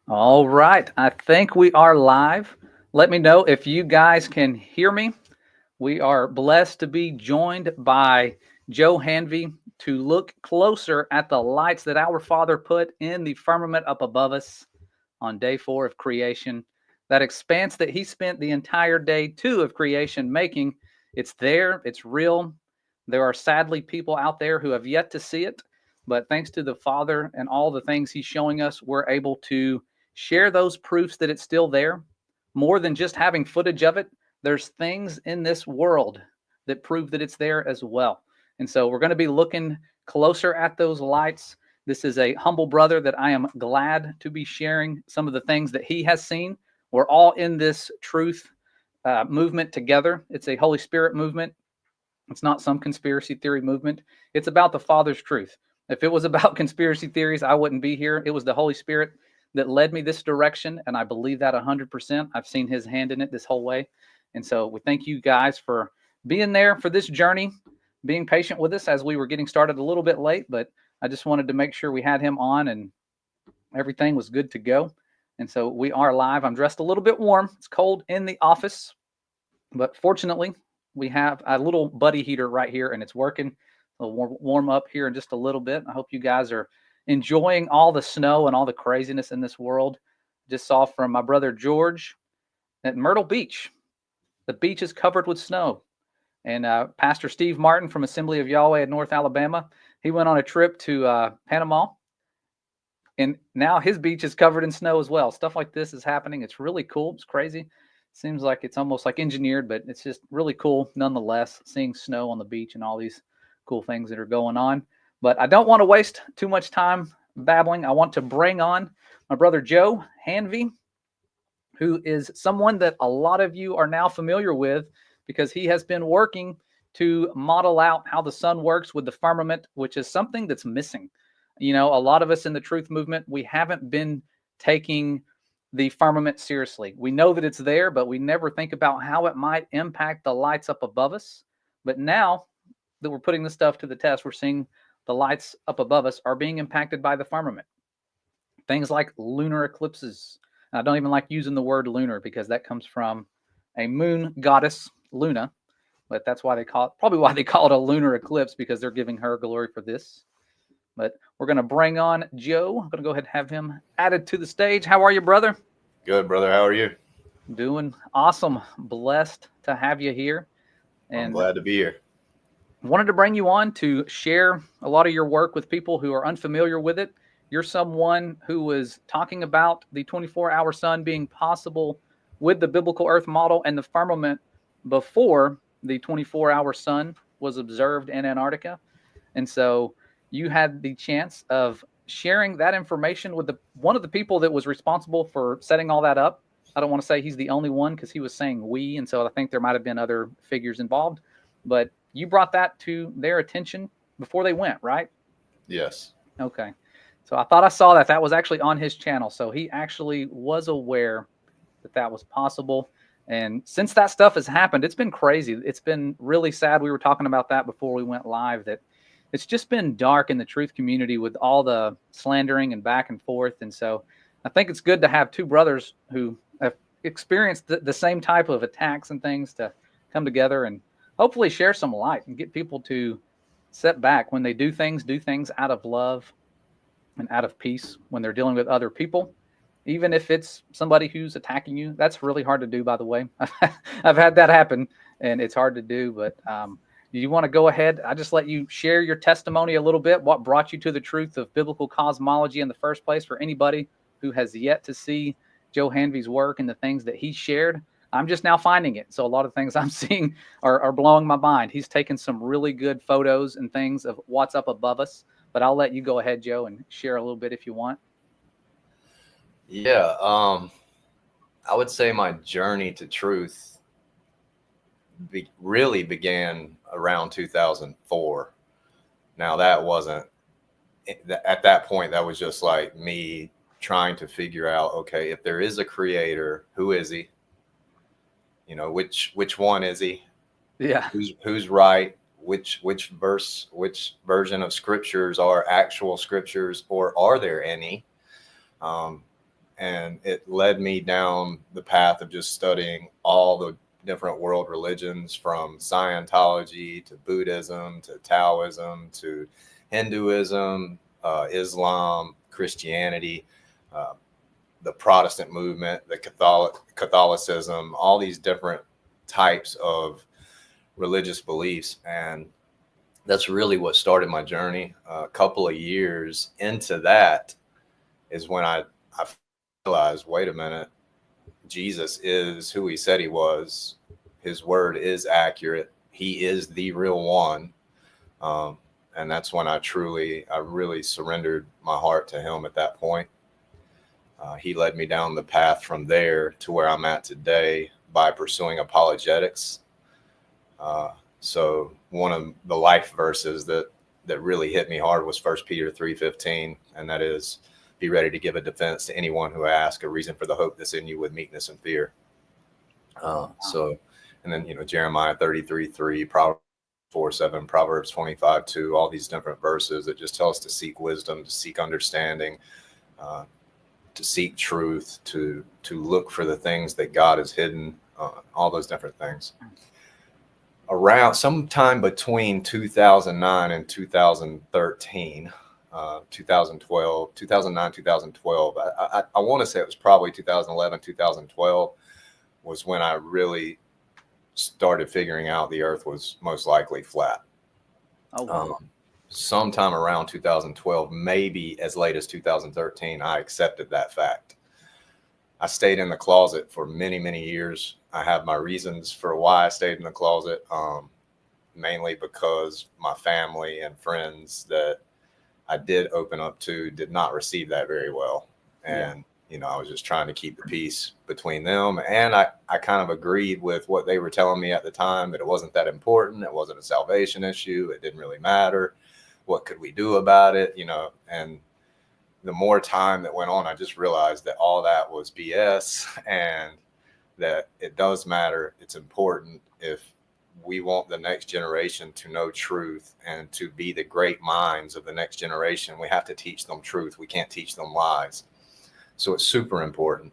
All right. I think we are live. Let me know if you guys can hear me. We are blessed to be joined by Joe Hanvey to look closer at the lights that our Father put in the firmament up above us on day 4 of creation. That expanse that he spent the entire day 2 of creation making, it's there, it's real. There are sadly people out there who have yet to see it, but thanks to the Father and all the things he's showing us, we're able to share those proofs that it's still there. More than just having footage of it, there's things in this world that prove that it's there as well. And so we're going to be looking closer at those lights. This is a humble brother that I am glad to be sharing some of the things that he has seen. We're all in this truth movement together. It's a Holy Spirit movement. It's not some conspiracy theory movement. It's about the Father's truth. If it was about conspiracy theories, I wouldn't be here. It was the Holy Spirit that led me this direction, and I believe that 100%. I've seen his hand in it this whole way. And so we thank you guys for being there for this journey, being patient with us as we were getting started a little bit late, but I just wanted to make sure we had him on and everything was good to go. And so we are live. I'm dressed a little bit warm. It's cold in the office, but fortunately, we have a little buddy heater right here and it's working. It'll warm up here in just a little bit. I hope you guys are enjoying all the snow and all the craziness in this world. Just saw from my brother George at Myrtle Beach. The beach is covered with snow. And Pastor Steve Martin from Assembly of Yahweh in North Alabama, he went on a trip to Panama. And now his beach is covered in snow as well. Stuff like this is happening. It's really cool. It's crazy. Seems like it's almost like engineered, but it's just really cool nonetheless, seeing snow on the beach and all these cool things that are going on. But I don't want to waste too much time babbling. I want to bring on my brother Joe Hanvey, who is someone that a lot of you are now familiar with because he has been working to model out how the sun works with the firmament, which is something that's missing. You know, a lot of us in the truth movement, we haven't been taking the firmament seriously. We know that it's there, but we never think about how it might impact the lights up above us. But now that we're putting this stuff to the test, we're seeing the lights up above us are being impacted by the firmament. Things like lunar eclipses. I don't even like using the word lunar because that comes from a moon goddess, Luna, but that's why they call it, probably why they call it a lunar eclipse, because they're giving her glory for this. But we're going to bring on Joe. I'm going to go ahead and have him added to the stage. How are you, brother? Good, brother. How are you? Doing awesome. Blessed to have you here. I'm And glad to be here. wanted to bring you on to share a lot of your work with people who are unfamiliar with it. You're someone who was talking about the 24-hour sun being possible with the biblical earth model and the firmament before the 24-hour sun was observed in Antarctica. And so you had the chance of sharing that information with one of the people that was responsible for setting all that up. I don't want to say he's the only one because he was saying we, and so I think there might have been other figures involved. But you brought that to their attention before they went, right? Yes. Okay. So I thought I saw that. That was actually on his channel. So he actually was aware that that was possible. And since that stuff has happened, it's been crazy. It's been really sad. We were talking about that before we went live, that it's just been dark in the truth community with all the slandering and back and forth. And so I think it's good to have two brothers who have experienced the same type of attacks and things to come together and hopefully share some light and get people to set back when they do things out of love and out of peace when they're dealing with other people, even if it's somebody who's attacking you. That's really hard to do, by the way. I've had that happen, and it's hard to do. But you want to go ahead? I just let you share your testimony a little bit. What brought you to the truth of biblical cosmology in the first place? For anybody who has yet to see Joe Hanvey's work and the things that he shared, I'm just now finding it. So a lot of things I'm seeing are blowing my mind. He's taken some really good photos and things of what's up above us. But I'll let you go ahead, Joe, and share a little bit if you want. Yeah. I would say my journey to truth really began around 2004. Now, that wasn't at that point. That was just like me trying to figure out, okay, if there is a creator, who is he? You know, which one is he? Yeah. Who's right? Which version of scriptures are actual scriptures, or are there any? And it led me down the path of just studying all the different world religions, from Scientology to Buddhism to Taoism to Hinduism, Islam, Christianity, uh, the Protestant movement, the Catholicism, all these different types of religious beliefs. And that's really what started my journey. A couple of years into that is when I realized, wait a minute, Jesus is who he said he was. His word is accurate. He is the real one. Um, and that's when I really surrendered my heart to him at that point. He led me down the path from there to where I'm at today by pursuing apologetics. So one of the life verses that really hit me hard was 1 Peter 3:15, and that is, be ready to give a defense to anyone who asks a reason for the hope that's in you with meekness and fear. And then, Jeremiah 33:3, Proverbs 4:7, Proverbs 25:2, all these different verses that just tell us to seek wisdom, to seek understanding, to seek truth, to look for the things that God has hidden, all those different things. Around sometime between 2009 and 2013, 2012, 2009, 2012, I want to say it was probably 2011, 2012 was when I really started figuring out the earth was most likely flat. Oh, wow. Sometime around 2012, maybe as late as 2013, I accepted that fact. I stayed in the closet for many, many years. I have my reasons for why I stayed in the closet, mainly because my family and friends that I did open up to did not receive that very well. And, I was just trying to keep the peace between them. And I kind of agreed with what they were telling me at the time, that it wasn't that important. It wasn't a salvation issue. It didn't really matter. What could we do about it? And the more time that went on, I just realized that all that was BS, and that it does matter. It's important. If we want the next generation to know truth and to be the great minds of the next generation, we have to teach them truth. We can't teach them lies. So it's super important.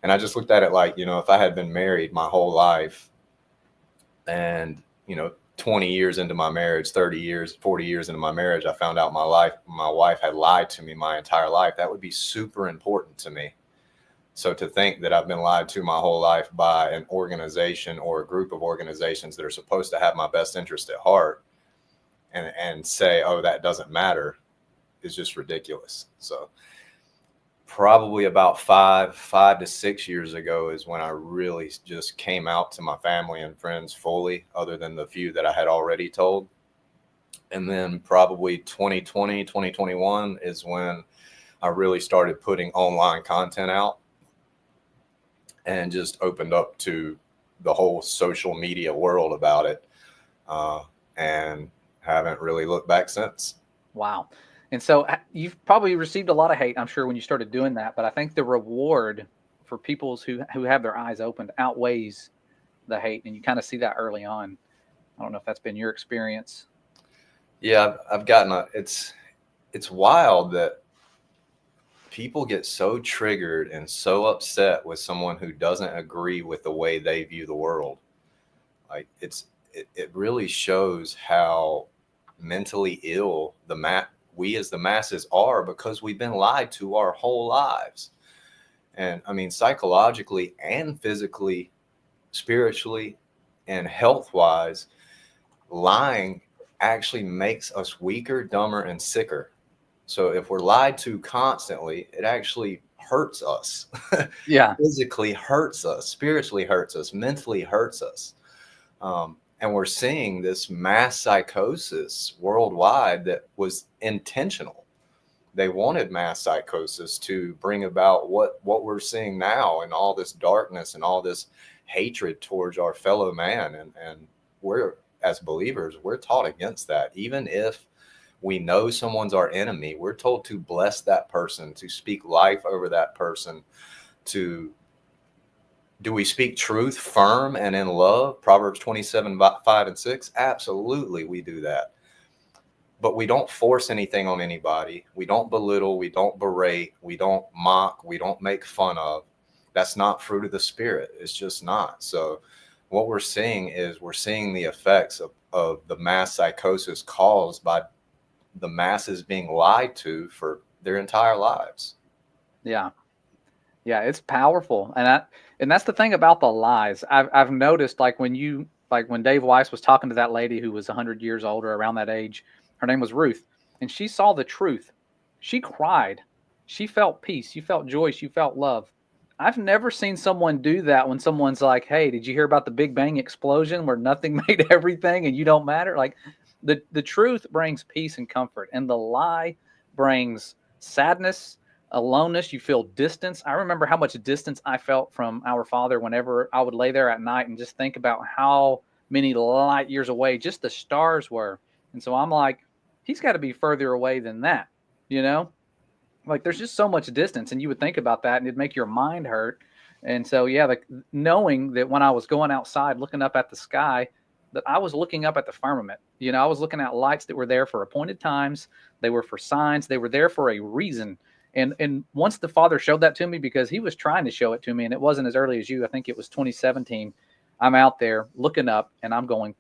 And I just looked at it like, if I had been married my whole life and, 20 years into my marriage, 30 years, 40 years into my marriage, I found out my wife had lied to me my entire life, that would be super important to me. So to think that I've been lied to my whole life by an organization or a group of organizations that are supposed to have my best interest at heart, and say, oh, that doesn't matter, is just ridiculous. So probably about 5 to 6 years ago is when I really just came out to my family and friends fully, other than the few that I had already told. And then probably 2020, 2021 is when I really started putting online content out and just opened up to the whole social media world about it, and haven't really looked back since. Wow. And so you've probably received a lot of hate, I'm sure, when you started doing that. But I think the reward for people who have their eyes opened outweighs the hate. And you kind of see that early on. I don't know if that's been your experience. Yeah, I've gotten it's wild that people get so triggered and so upset with someone who doesn't agree with the way they view the world. Like it really shows how mentally ill we as the masses are, because we've been lied to our whole lives. And I mean, psychologically and physically, spiritually, and health wise, lying actually makes us weaker, dumber, and sicker. So if we're lied to constantly, it actually hurts us. Yeah. Physically hurts us, spiritually hurts us, mentally hurts us. And we're seeing this mass psychosis worldwide that was intentional. They wanted mass psychosis to bring about what we're seeing now, and all this darkness and all this hatred towards our fellow man. And we're, as believers, we're taught against that. Even if we know someone's our enemy, we're told to bless that person, to speak life over that person. Do we speak truth firm and in love? Proverbs 27, 5 and 6. Absolutely, we do that. but we don't force anything on anybody. We don't belittle, we don't berate, we don't mock, we don't make fun of. That's not fruit of the Spirit. It's just not. So what we're seeing is we're seeing the effects of the mass psychosis caused by the masses being lied to for their entire lives. Yeah. Yeah, it's powerful. And that's the thing about the lies. I've noticed, like when Dave Weiss was talking to that lady who was 100 years old or around that age, her name was Ruth, and she saw the truth. She cried. She felt peace. She felt joy. She felt love. I've never seen someone do that when someone's like, "Hey, did you hear about the Big Bang explosion where nothing made everything and you don't matter?" Like the truth brings peace and comfort, and the lie brings sadness, aloneness. You feel distance. I remember how much distance I felt from our Father whenever I would lay there at night and just think about how many light years away just the stars were. And so I'm like, he's got to be further away than that, you know? Like there's just so much distance, and you would think about that and it'd make your mind hurt. And so yeah, like knowing that when I was going outside looking up at the sky, that I was looking up at the firmament. You know, I was looking at lights that were there for appointed times. They were for signs. They were there for a reason. And once the Father showed that to me, because he was trying to show it to me, and it wasn't as early as you, I think it was 2017. I'm out there looking up and I'm going,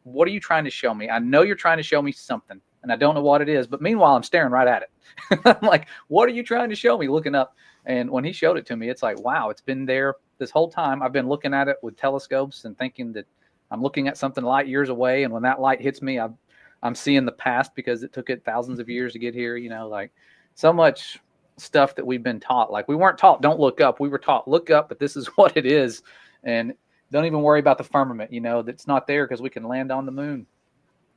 what are you trying to show me? I know you're trying to show me something and I don't know what it is, but meanwhile, I'm staring right at it. I'm like, what are you trying to show me? Looking up. And when he showed it to me, it's like, wow, it's been there this whole time. I've been looking at it with telescopes and thinking that I'm looking at something light years away. And when that light hits me, I'm seeing the past because it took it thousands of years to get here. You know, like so much stuff that we've been taught. Like we weren't taught, don't look up. We were taught, look up, but this is what it is. And don't even worry about the firmament, you know, that's not there because we can land on the moon.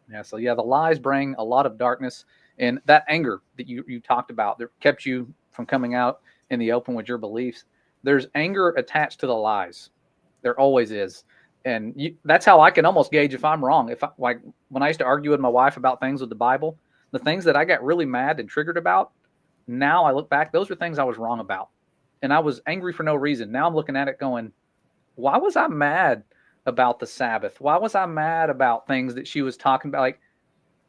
Yeah. So yeah, the lies bring a lot of darkness, and that anger that you talked about that kept you from coming out in the open with your beliefs. There's anger attached to the lies. There always is. And that's how I can almost gauge if I'm wrong. If I, like when I used to argue with my wife about things with the Bible, the things that I got really mad and triggered about, now I look back, those are things I was wrong about. And I was angry for no reason. Now I'm looking at it going, why was I mad about the Sabbath? Why was I mad about things that she was talking about? Like,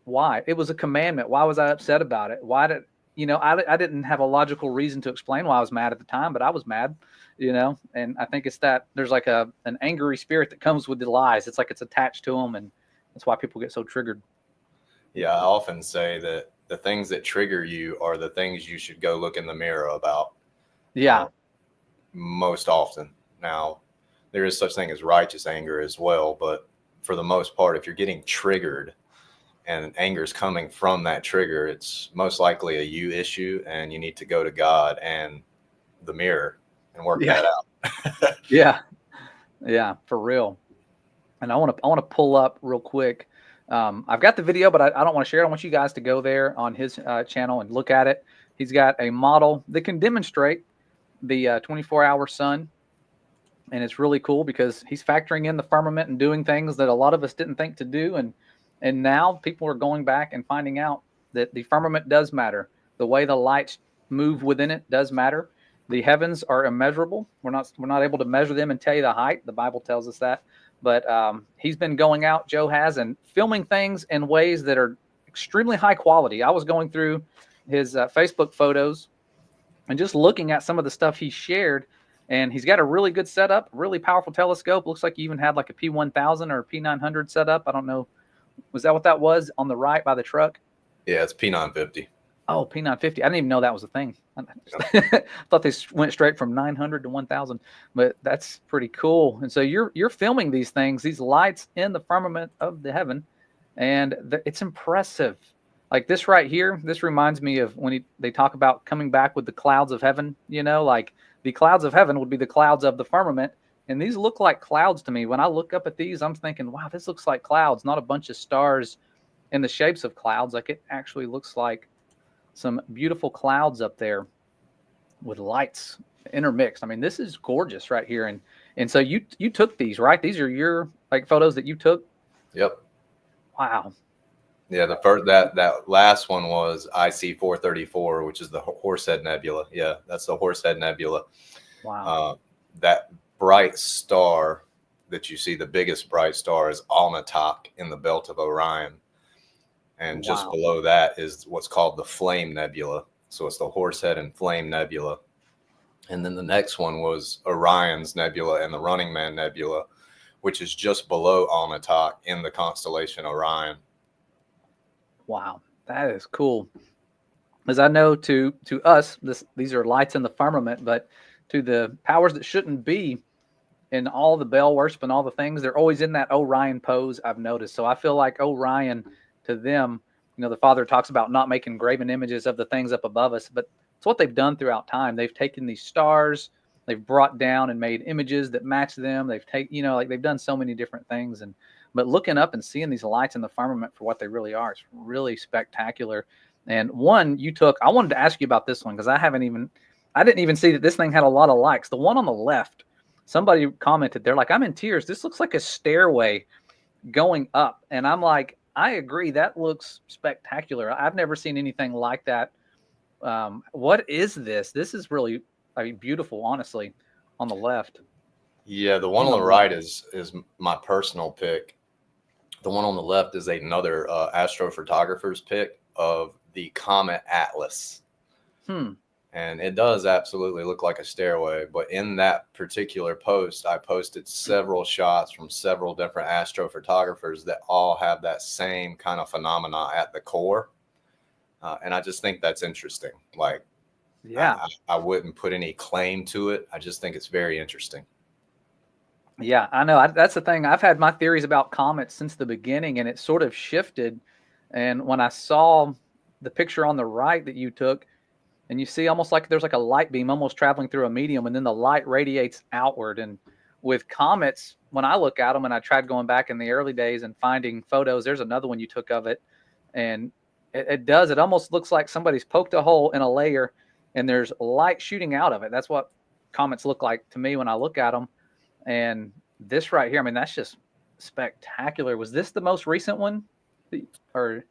why? It was a commandment. Why was I upset about it? Why did, you know, I didn't have a logical reason to explain why I was mad at the time, but I was mad, you know? And I think it's that there's like an angry spirit that comes with the lies. It's like it's attached to them. And that's why people get so triggered. Yeah, I often say that the things that trigger you are the things you should go look in the mirror about. Yeah. Most often. Now, there is such thing as righteous anger as well, but for the most part, if you're getting triggered and anger is coming from that trigger, it's most likely a you issue, and you need to go to God and the mirror and work that out. Yeah. Yeah, for real. And I want to pull up real quick. I've got the video, but I don't want to share it. I want you guys to go there on his channel and look at it. He's got a model that can demonstrate the 24-hour sun. And it's really cool because he's factoring in the firmament and doing things that a lot of us didn't think to do. And now people are going back and finding out that the firmament does matter. The way the lights move within it does matter. The heavens are immeasurable. We're not able to measure them and tell you the height. The Bible tells us that. But he's been going out, Joe has, and filming things in ways that are extremely high quality. I was going through his Facebook photos and just looking at some of the stuff he shared, and he's got a really good setup, really powerful telescope. Looks like he even had like a P1000 or a P900 set up. I don't know. Was that what that was on the right by the truck? Yeah, it's P950. Oh, P950. I didn't even know that was a thing. I thought they went straight from 900 to 1000, but that's pretty cool. And so you're filming these things, these lights in the firmament of the heaven, and it's impressive. Like this right here, this reminds me of when they talk about coming back with the clouds of heaven, you know, like the clouds of heaven would be the clouds of the firmament. And these look like clouds to me. When I look up at these, I'm thinking, wow, this looks like clouds, not a bunch of stars in the shapes of clouds. Like it actually looks like some beautiful clouds up there with lights intermixed. I mean, this is gorgeous right here. And so you took these, right? These are your like photos that you took? Yep. Wow. Yeah, the first that last one was IC 434, which is the Horsehead Nebula. Yeah, that's the Horsehead Nebula. Wow. That bright star that you see, the biggest bright star, is Alnitak in the belt of Orion. And just Wow. below that is what's called the Flame Nebula. So it's the Horsehead and Flame Nebula. And then the next one was Orion's Nebula and the Running Man Nebula, which is just below Alnitak in the constellation Orion. Wow. That is cool. As I know, to us, these are lights in the firmament, but to the powers that shouldn't be in all the Bell worship and all the things, they're always in that Orion pose, I've noticed. So I feel like Orion, to them, the Father talks about not making graven images of the things up above us, but it's what they've done throughout time. They've taken these stars, they've brought down and made images that match them. They've taken, like they've done so many different things. But looking up and seeing these lights in the firmament for what they really are, it's really spectacular. And one you took, I wanted to ask you about this one because I didn't even see that this thing had a lot of likes. The one on the left, somebody commented, they're like, I'm in tears. This looks like a stairway going up. And I'm like, I agree. That looks spectacular. I've never seen anything like that. What is this? This is really, beautiful, honestly, on the left. Yeah, the one on the right is my personal pick. The one on the left is another astrophotographer's pick of the Comet Atlas. And it does absolutely look like a stairway. But in that particular post, I posted several shots from several different astrophotographers that all have that same kind of phenomena at the core. And I just think that's interesting. Like, yeah, I wouldn't put any claim to it. I just think it's very interesting. Yeah, I know. That's the thing. I've had my theories about comets since the beginning, and it sort of shifted. And when I saw the picture on the right that you took, and you see almost like there's like a light beam almost traveling through a medium, and then the light radiates outward. And with comets, when I look at them, and I tried going back in the early days and finding photos, there's another one you took of it, and it almost looks like somebody's poked a hole in a layer, and there's light shooting out of it. That's what comets look like to me when I look at them. And this right here, that's just spectacular. Was this the most recent one? Or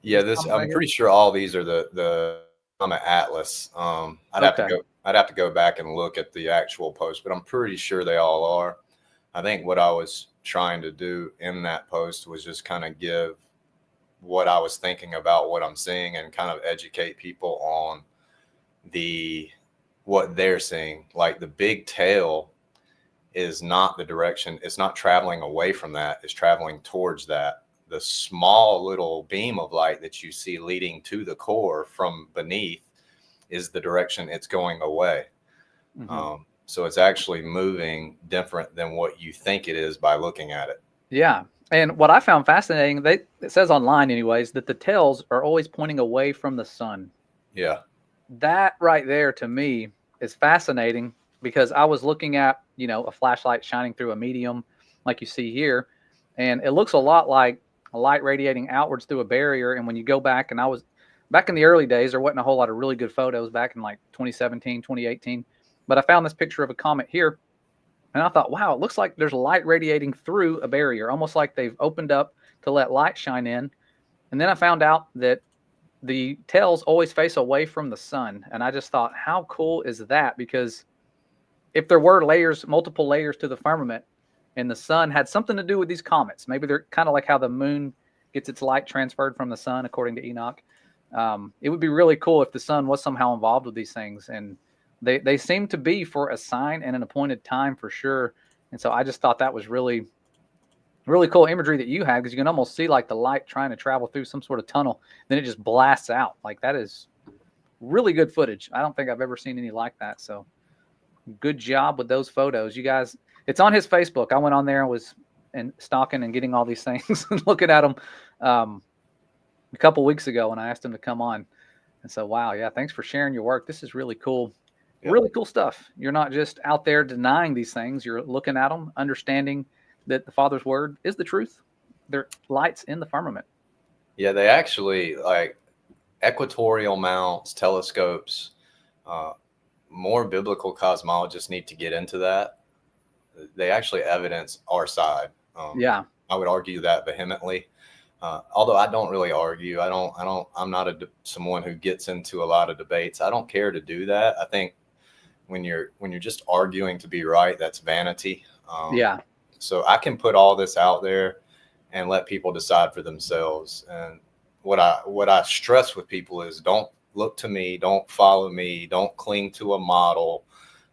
yeah, I'm pretty sure all these are the Comet Atlas. I'd have to go back and look at the actual post, but I'm pretty sure they all are. I think what I was trying to do in that post was just kind of give what I was thinking about what I'm seeing and kind of educate people on what they're seeing. Like the big tail is not the direction. It's not traveling away from that. It's traveling towards that. The small little beam of light that you see leading to the core from beneath is the direction it's going away. So it's actually moving different than what you think it is by looking at it. Yeah. And what I found fascinating, it says online anyways, that the tails are always pointing away from the sun. Yeah. That right there to me is fascinating because I was looking at, a flashlight shining through a medium like you see here, and it looks a lot like a light radiating outwards through a barrier. And when you go back, and I was back in the early days, there wasn't a whole lot of really good photos back in like 2017, 2018, but I found this picture of a comet here, and I thought, wow, it looks like there's light radiating through a barrier, almost like they've opened up to let light shine in. And then I found out that the tails always face away from the sun. And I just thought, how cool is that? Because if there were multiple layers to the firmament, and the sun had something to do with these comets, maybe they're kind of like how the moon gets its light transferred from the sun, according to Enoch. It would be really cool if the sun was somehow involved with these things. And they seem to be for a sign and an appointed time for sure. And so I just thought that was really, really cool imagery that you had, because you can almost see like the light trying to travel through some sort of tunnel. Then it just blasts out. Like, that is really good footage. I don't think I've ever seen any like that. So good job with those photos. You guys, it's on his Facebook. I went on there and was stalking and getting all these things and looking at them a couple weeks ago when I asked him to come on. And so, wow. Yeah. Thanks for sharing your work. This is really cool. Yep. Really cool stuff. You're not just out there denying these things. You're looking at them, understanding that the Father's word is the truth. They're lights in the firmament. Yeah. They actually, like, equatorial mounts, telescopes, more biblical cosmologists need to get into that. They actually evidence our side. Yeah, I would argue that vehemently. Although I don't really argue. I'm not someone who gets into a lot of debates. I don't care to do that. I think when you're just arguing to be right, that's vanity. Yeah. So I can put all this out there and let people decide for themselves. And what I stress with people is don't look to me, don't follow me, don't cling to a model,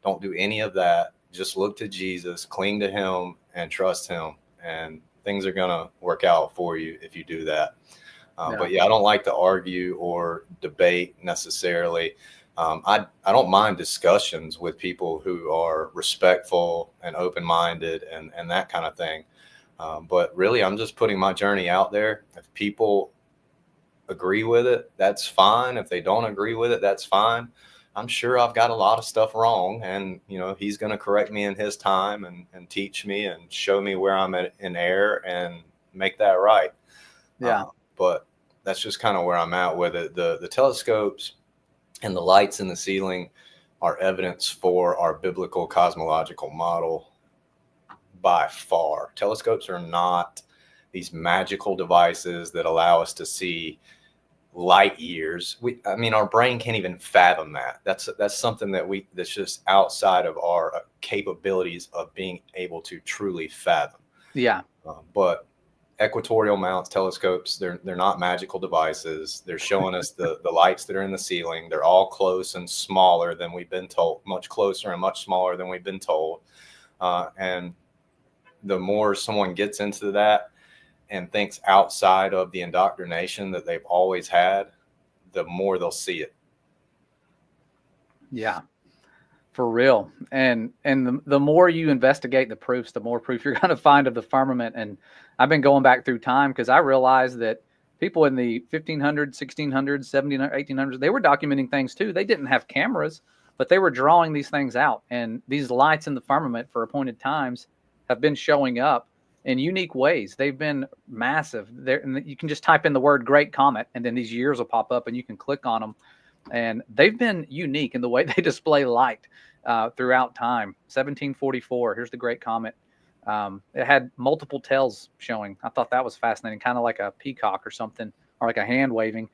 don't do any of that. Just look to Jesus, cling to him, and trust him, and things are gonna work out for you if you do that. But yeah, I don't like to argue or debate necessarily. I don't mind discussions with people who are respectful and open-minded and that kind of thing. But really, I'm just putting my journey out there. If people agree with it, that's fine. If they don't agree with it, that's fine. I'm sure I've got a lot of stuff wrong, and he's going to correct me in his time and teach me and show me where I'm in error and make that right. Yeah. But that's just kind of where I'm at with it. The telescopes and the lights in the ceiling are evidence for our biblical cosmological model by far. Telescopes are not these magical devices that allow us to see light years. Our brain can't even fathom that. That's something that's just outside of our capabilities of being able to truly fathom. Yeah. But equatorial mounts telescopes, they're not magical devices. They're showing us the lights that are in the ceiling. They're all close and smaller than we've been told, much closer and much smaller than we've been told. And the more someone gets into that and thinks outside of the indoctrination that they've always had, the more they'll see it. Yeah, for real. And the more you investigate the proofs, the more proof you're going to find of the firmament. And I've been going back through time because I realized that people in the 1500s, 1600s, 1700s, 1800s, they were documenting things too. They didn't have cameras, but they were drawing these things out. And these lights in the firmament for appointed times have been showing up in unique ways. They've been massive. And you can just type in the word Great Comet, and then these years will pop up and you can click on them. And they've been unique in the way they display light throughout time. 1744, here's the Great Comet. It had multiple tails showing. I thought that was fascinating, kind of like a peacock or something, or like a hand waving.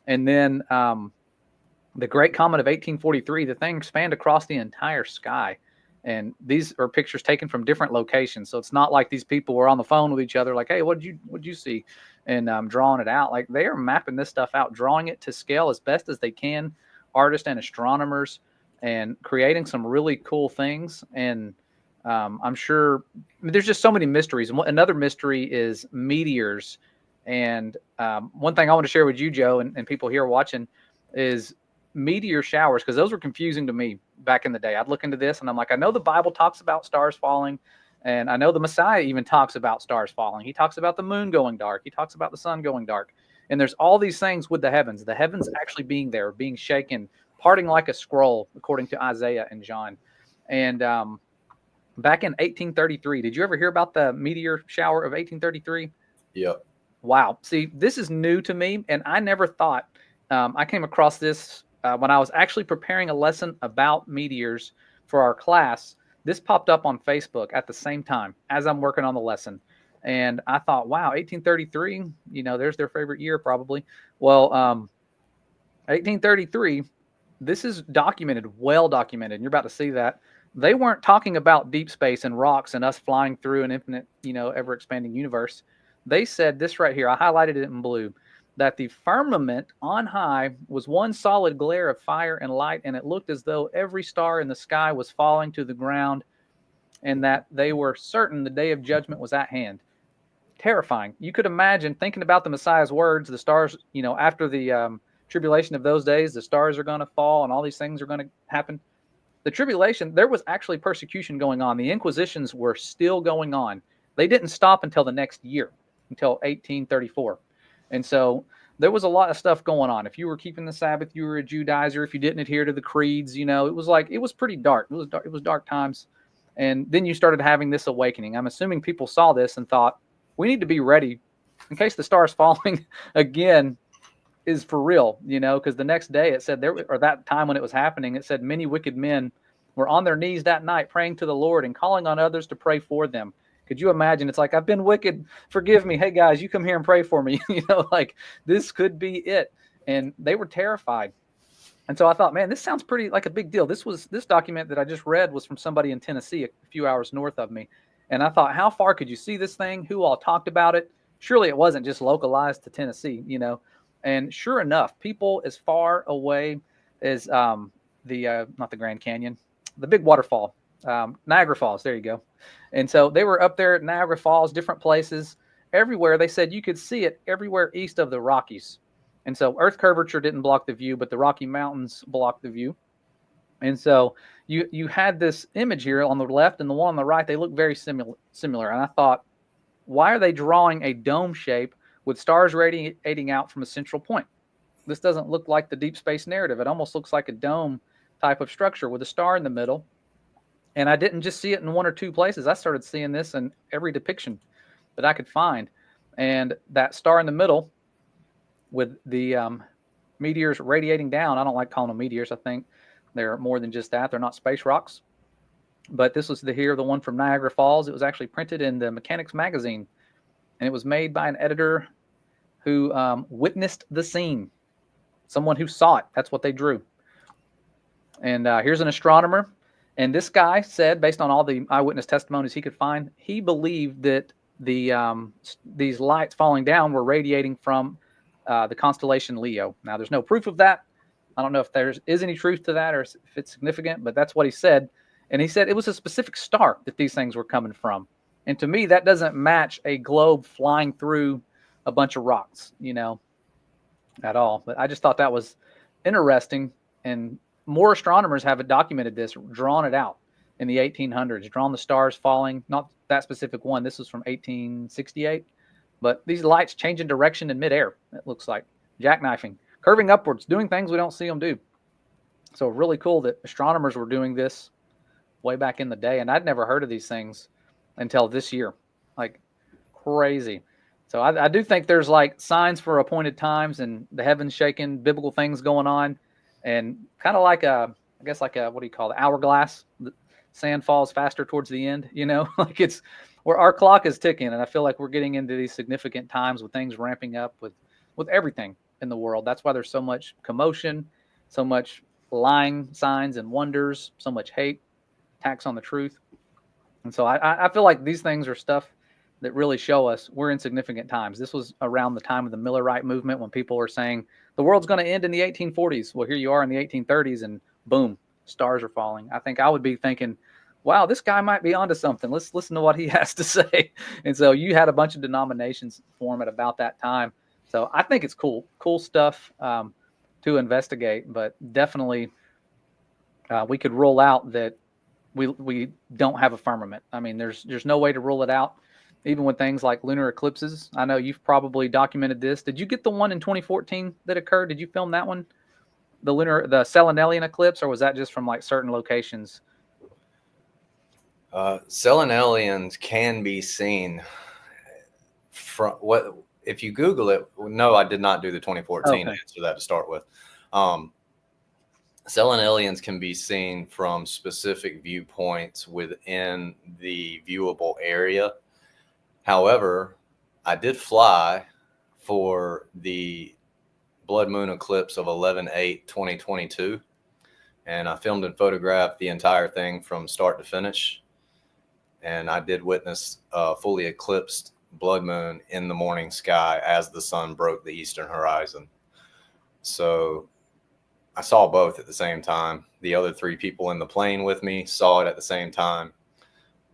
And then the Great Comet of 1843, the thing spanned across the entire sky. And these are pictures taken from different locations. So it's not like these people were on the phone with each other like, hey, what'd you see? And drawing it out. Like, they are mapping this stuff out, drawing it to scale as best as they can, artists and astronomers, and creating some really cool things. And I'm sure there's just so many mysteries. Another mystery is meteors. And one thing I want to share with you, Joe, and people here watching, is meteor showers, because those were confusing to me back in the day. I'd look into this and I'm like, I know the Bible talks about stars falling, and I know the Messiah even talks about stars falling. He talks about the moon going dark. He talks about the sun going dark. And there's all these things with the heavens actually being there, being shaken, parting like a scroll, according to Isaiah and John. And back in 1833, did you ever hear about the meteor shower of 1833? Yep. Wow. See, this is new to me, and I never thought I came across this when I was actually preparing a lesson about meteors for our class. This popped up on Facebook at the same time as I'm working on the lesson. And I thought, wow, 1833, there's their favorite year probably. Well, 1833, this is documented, well documented. And you're about to see that. They weren't talking about deep space and rocks and us flying through an infinite, ever expanding universe. They said this right here. I highlighted it in blue, that the firmament on high was one solid glare of fire and light, and it looked as though every star in the sky was falling to the ground, and that they were certain the day of judgment was at hand. Terrifying. You could imagine thinking about the Messiah's words, the stars, after the tribulation of those days, the stars are going to fall and all these things are going to happen. The tribulation, there was actually persecution going on. The Inquisitions were still going on. They didn't stop until the next year, until 1834. And so there was a lot of stuff going on. If you were keeping the Sabbath, you were a Judaizer. If you didn't adhere to the creeds, it was pretty dark. It was dark times. And then you started having this awakening. I'm assuming people saw this and thought, we need to be ready in case the stars falling again is for real, because the next day it said or that time when it was happening, it said many wicked men were on their knees that night praying to the Lord and calling on others to pray for them. Could you imagine? It's like, I've been wicked. Forgive me. Hey, guys, you come here and pray for me. Like, this could be it. And they were terrified. And so I thought, man, this sounds pretty like a big deal. This document that I just read was from somebody in Tennessee, a few hours north of me. And I thought, how far could you see this thing? Who all talked about it? Surely it wasn't just localized to Tennessee, And sure enough, people as far away as not the Grand Canyon, the big waterfall, Niagara Falls. There you go. And so they were up there at Niagara Falls, different places, everywhere. They said you could see it everywhere east of the Rockies. And so Earth curvature didn't block the view, but the Rocky Mountains blocked the view. And so you had this image here on the left and the one on the right. They look very similar. And I thought, why are they drawing a dome shape with stars radiating out from a central point? This doesn't look like the deep space narrative. It almost looks like a dome type of structure with a star in the middle. And I didn't just see it in one or two places. I started seeing this in every depiction that I could find. And that star in the middle with the meteors radiating down. I don't like calling them meteors. I think they're more than just that. They're not space rocks. But this was the one from Niagara Falls. It was actually printed in the Mechanics magazine. And it was made by an editor who witnessed the scene. Someone who saw it. That's what they drew. And here's an astronomer. And this guy said, based on all the eyewitness testimonies he could find, he believed that these lights falling down were radiating from the constellation Leo. Now, there's no proof of that. I don't know if there is any truth to that or if it's significant, but that's what he said. And he said it was a specific star that these things were coming from. And to me, that doesn't match a globe flying through a bunch of rocks, at all. But I just thought that was interesting. And more astronomers have documented this, drawn it out in the 1800s, drawn the stars falling, not that specific one. This was from 1868. But these lights changing direction in midair, it looks like, jackknifing, curving upwards, doing things we don't see them do. So really cool that astronomers were doing this way back in the day. And I'd never heard of these things until this year. Like crazy. So I do think there's like signs for appointed times and the heavens shaking, biblical things going on. And kind of like what do you call it? Hourglass. The sand falls faster towards the end, like it's where our clock is ticking. And I feel like we're getting into these significant times with things ramping up with everything in the world. That's why there's so much commotion, so much lying signs and wonders, so much hate, attacks on the truth. And so I feel like these things are stuff that really show us we're in significant times. This was around the time of the Millerite movement when people were saying the world's going to end in the 1840s. Well, here you are in the 1830s and boom, stars are falling. I think I would be thinking, wow, this guy might be onto something. Let's listen to what he has to say. And so you had a bunch of denominations form at about that time. So I think it's cool stuff to investigate, but definitely we could rule out that we don't have a firmament. I mean, there's no way to rule it out, even with things like lunar eclipses. I know you've probably documented this. Did you get the one in 2014 that occurred? Did you film that one? The Selenelian eclipse, or was that just from like certain locations? Selenelians can be seen from what, if you Google it. No, I did not do the 2014 answer that to start with. Selenelians can be seen from specific viewpoints within the viewable area. However, I did fly for the blood moon eclipse of 11/8/2022, and I filmed and photographed the entire thing from start to finish. And I did witness a fully eclipsed blood moon in the morning sky as the sun broke the eastern horizon. So I saw both at the same time. The other three people in the plane with me saw it at the same time.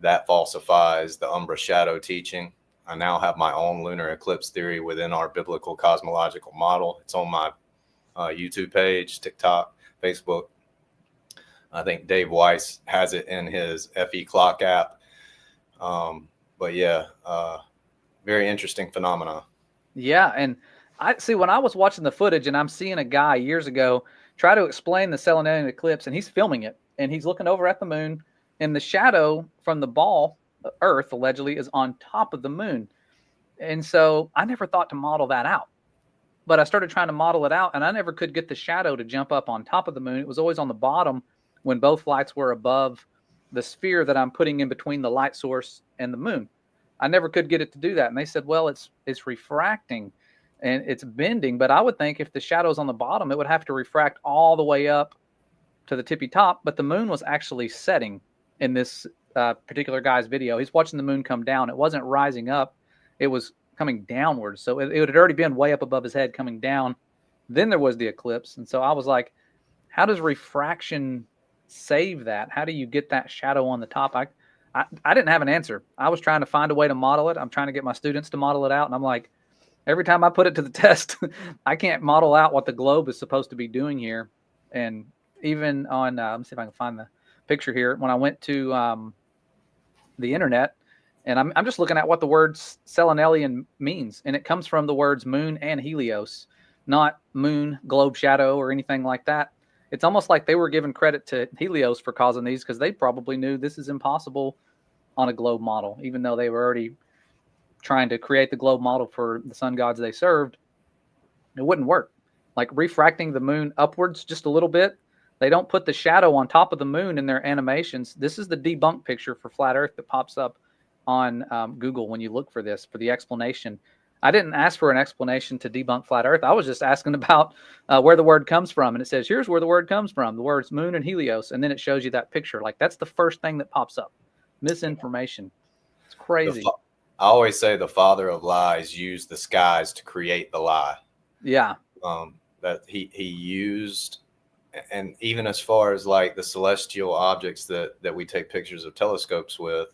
That falsifies the Umbra shadow teaching. I now have my own lunar eclipse theory within our biblical cosmological model. It's on my YouTube page, TikTok, Facebook. I think Dave Weiss has it in his FE Clock app. But yeah, very interesting phenomena. Yeah. And I see when I was watching the footage and I'm seeing a guy years ago try to explain the Selenelian eclipse, and he's filming it and he's looking over at the moon, and the shadow from the ball, Earth allegedly, is on top of the moon. And so I never thought to model that out, but I started trying to model it out and I never could get the shadow to jump up on top of the moon. It was always on the bottom when both lights were above the sphere that I'm putting in between the light source and the moon. I never could get it to do that. And they said, well, it's refracting and it's bending. But I would think if the shadow's on the bottom, it would have to refract all the way up to the tippy top. But the moon was actually setting in this particular guy's video. He's watching the moon come down. It wasn't rising up. It was coming downwards. So it had already been way up above his head coming down. Then there was the eclipse. And so I was like, how does refraction save that? How do you get that shadow on the top? I didn't have an answer. I was trying to find a way to model it. I'm trying to get my students to model it out. And I'm like, every time I put it to the test, I can't model out what the globe is supposed to be doing here. And even on, let me see if I can find the picture here. When I went to the internet, and I'm just looking at what the word selenelian means. And it comes from the words moon and Helios, not moon, globe shadow, or anything like that. It's almost like they were giving credit to Helios for causing these because they probably knew this is impossible on a globe model, even though they were already trying to create the globe model for the sun gods they served. It wouldn't work. Like refracting the moon upwards just a little bit, they don't put the shadow on top of the moon in their animations. This is the debunk picture for flat Earth that pops up on Google when you look for this, for the explanation. I didn't ask for an explanation to debunk flat Earth. I was just asking about where the word comes from. And it says, here's where the word comes from. The words moon and Helios. And then it shows you that picture. Like that's the first thing that pops up. Misinformation. It's crazy. I always say the father of lies used the skies to create the lie. Yeah. That he used, and even as far as like the celestial objects that we take pictures of telescopes with,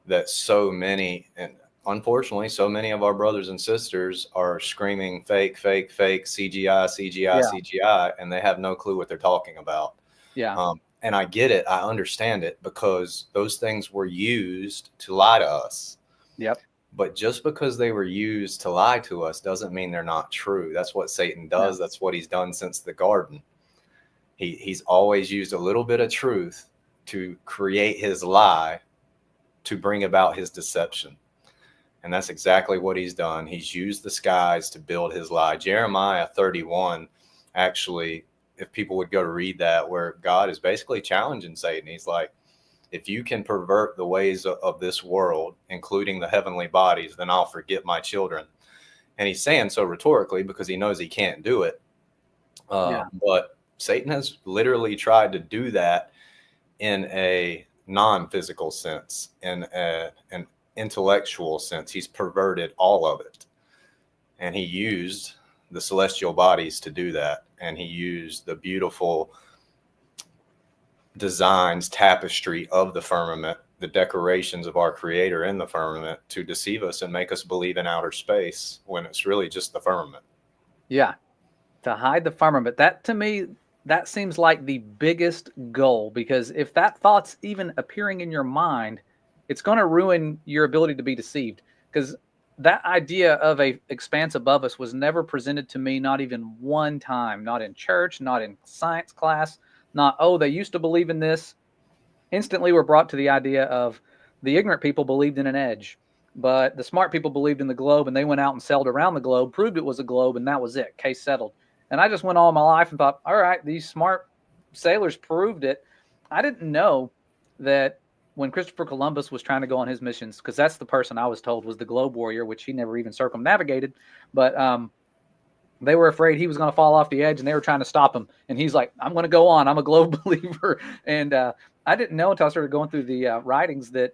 that so many, and unfortunately, so many of our brothers and sisters are screaming fake, fake, fake, CGI, CGI, CGI, and they have no clue what they're talking about. Yeah. And I get it. I understand it because those things were used to lie to us. Yep. But just because they were used to lie to us doesn't mean they're not true. That's what Satan does. No. That's what he's done since the garden. He's always used a little bit of truth to create his lie to bring about his deception. And that's exactly what he's done. He's used the skies to build his lie. Jeremiah 31, actually, if people would go to read that, where God is basically challenging Satan. He's like, if you can pervert the ways of this world, including the heavenly bodies, then I'll forget my children. And he's saying so rhetorically because he knows he can't do it. But Satan has literally tried to do that in a non-physical sense, in an intellectual sense. He's perverted all of it. And he used the celestial bodies to do that. And he used the beautiful designs, tapestry of the firmament, the decorations of our creator in the firmament to deceive us and make us believe in outer space when it's really just the firmament. Yeah. To hide the firmament. That to me, that seems like the biggest goal, because if that thought's even appearing in your mind, it's going to ruin your ability to be deceived. Because that idea of a expanse above us was never presented to me, not even one time, not in church, not in science class, not, oh, they used to believe in this. Instantly we're brought to the idea of the ignorant people believed in an edge, but the smart people believed in the globe, and they went out and sailed around the globe, proved it was a globe, and that was it. Case settled. And I just went all my life and thought, all right, these smart sailors proved it. I didn't know that when Christopher Columbus was trying to go on his missions, because that's the person I was told was the globe warrior, which he never even circumnavigated, but they were afraid he was going to fall off the edge, and they were trying to stop him. And he's like, I'm going to go on. I'm a globe believer. And I didn't know until I started going through the writings that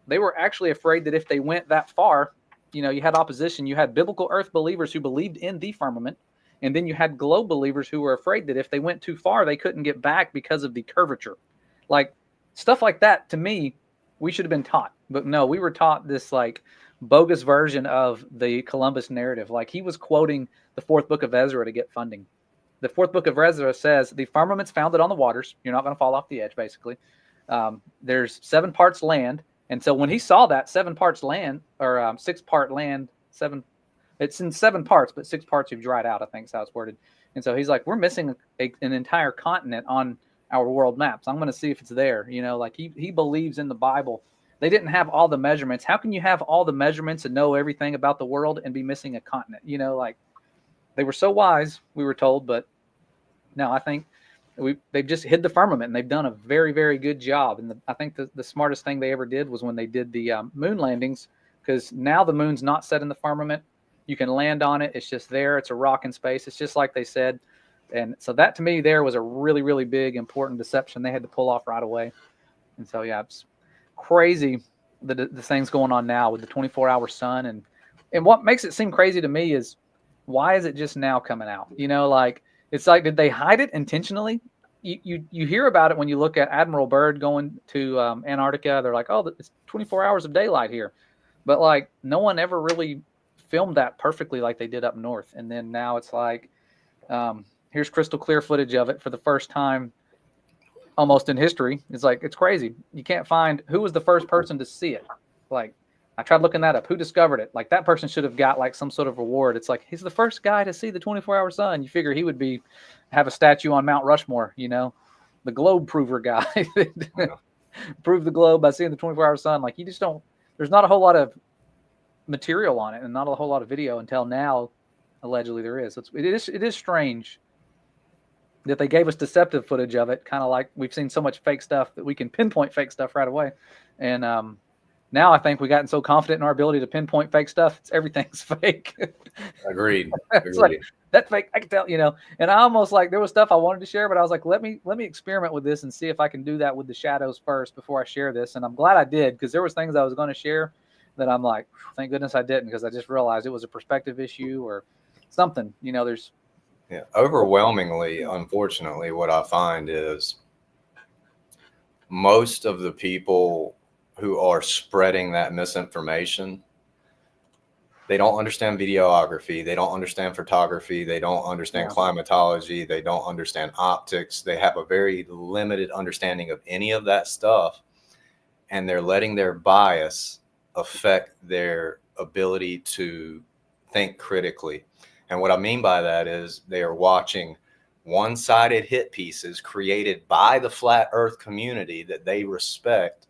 they were actually afraid that if they went that far, you know, you had opposition. You had biblical earth believers who believed in the firmament. And then you had globe believers who were afraid that if they went too far, they couldn't get back because of the curvature. Like stuff like that, to me, we should have been taught. But no, we were taught this like bogus version of the Columbus narrative. Like he was quoting the fourth book of Ezra to get funding. The fourth book of Ezra says the firmament's founded on the waters. You're not going to fall off the edge, basically. There's 7 parts land. And so when he saw that 7 parts land, or 6 part land, it's in 7 parts, but 6 parts you've dried out, I think is how it's worded. And so he's like, we're missing an entire continent on our world maps. I'm going to see if it's there. You know, like he believes in the Bible. They didn't have all the measurements. How can you have all the measurements and know everything about the world and be missing a continent? You know, like they were so wise, we were told, but no, I think they've just hid the firmament, and they've done a very, very good job. And I think the smartest thing they ever did was when they did the moon landings, because now the moon's not set in the firmament. You can land on it. It's just there. It's a rock in space. It's just like they said. And so that to me there was a really, really big, important deception they had to pull off right away. And so, yeah, it's crazy the things going on now with the 24-hour sun and And what makes it seem crazy to me is, why is it just now coming out? Like, it's like, did they hide it intentionally? You hear about it when you look at Admiral Byrd going to Antarctica. They're like, oh, it's 24 hours of daylight here. But like, no one ever really filmed that perfectly like they did up north. And then now it's like, here's crystal clear footage of it for the first time almost in history. It's like, it's crazy. You can't find who was the first person to see it. Like, I tried looking that up. Who discovered it? Like, that person should have got like some sort of reward. It's like, he's the first guy to see the 24-hour sun. You figure he would have a statue on Mount Rushmore, the globe prover guy. Prove the globe by seeing the 24-hour sun. Like, you just don't, there's not a whole lot of material on it and not a whole lot of video until now. Allegedly there is. It is strange that they gave us deceptive footage of it, kind of like we've seen so much fake stuff that we can pinpoint fake stuff right away. And now I think we've gotten so confident in our ability to pinpoint fake stuff, everything's fake. Agreed. It's like, that's fake, I can tell, and I almost, like, there was stuff I wanted to share, but I was like, let me experiment with this and see if I can do that with the shadows first before I share this. And I'm glad I did, because there was things I was going to share that I'm like, thank goodness I didn't, because I just realized it was a perspective issue or something. There's overwhelmingly, unfortunately, what I find is most of the people who are spreading that misinformation, they don't understand videography, they don't understand photography, they don't understand climatology, they don't understand optics, they have a very limited understanding of any of that stuff, and they're letting their bias affect their ability to think critically. And what I mean by that is they are watching one-sided hit pieces created by the flat earth community that they respect,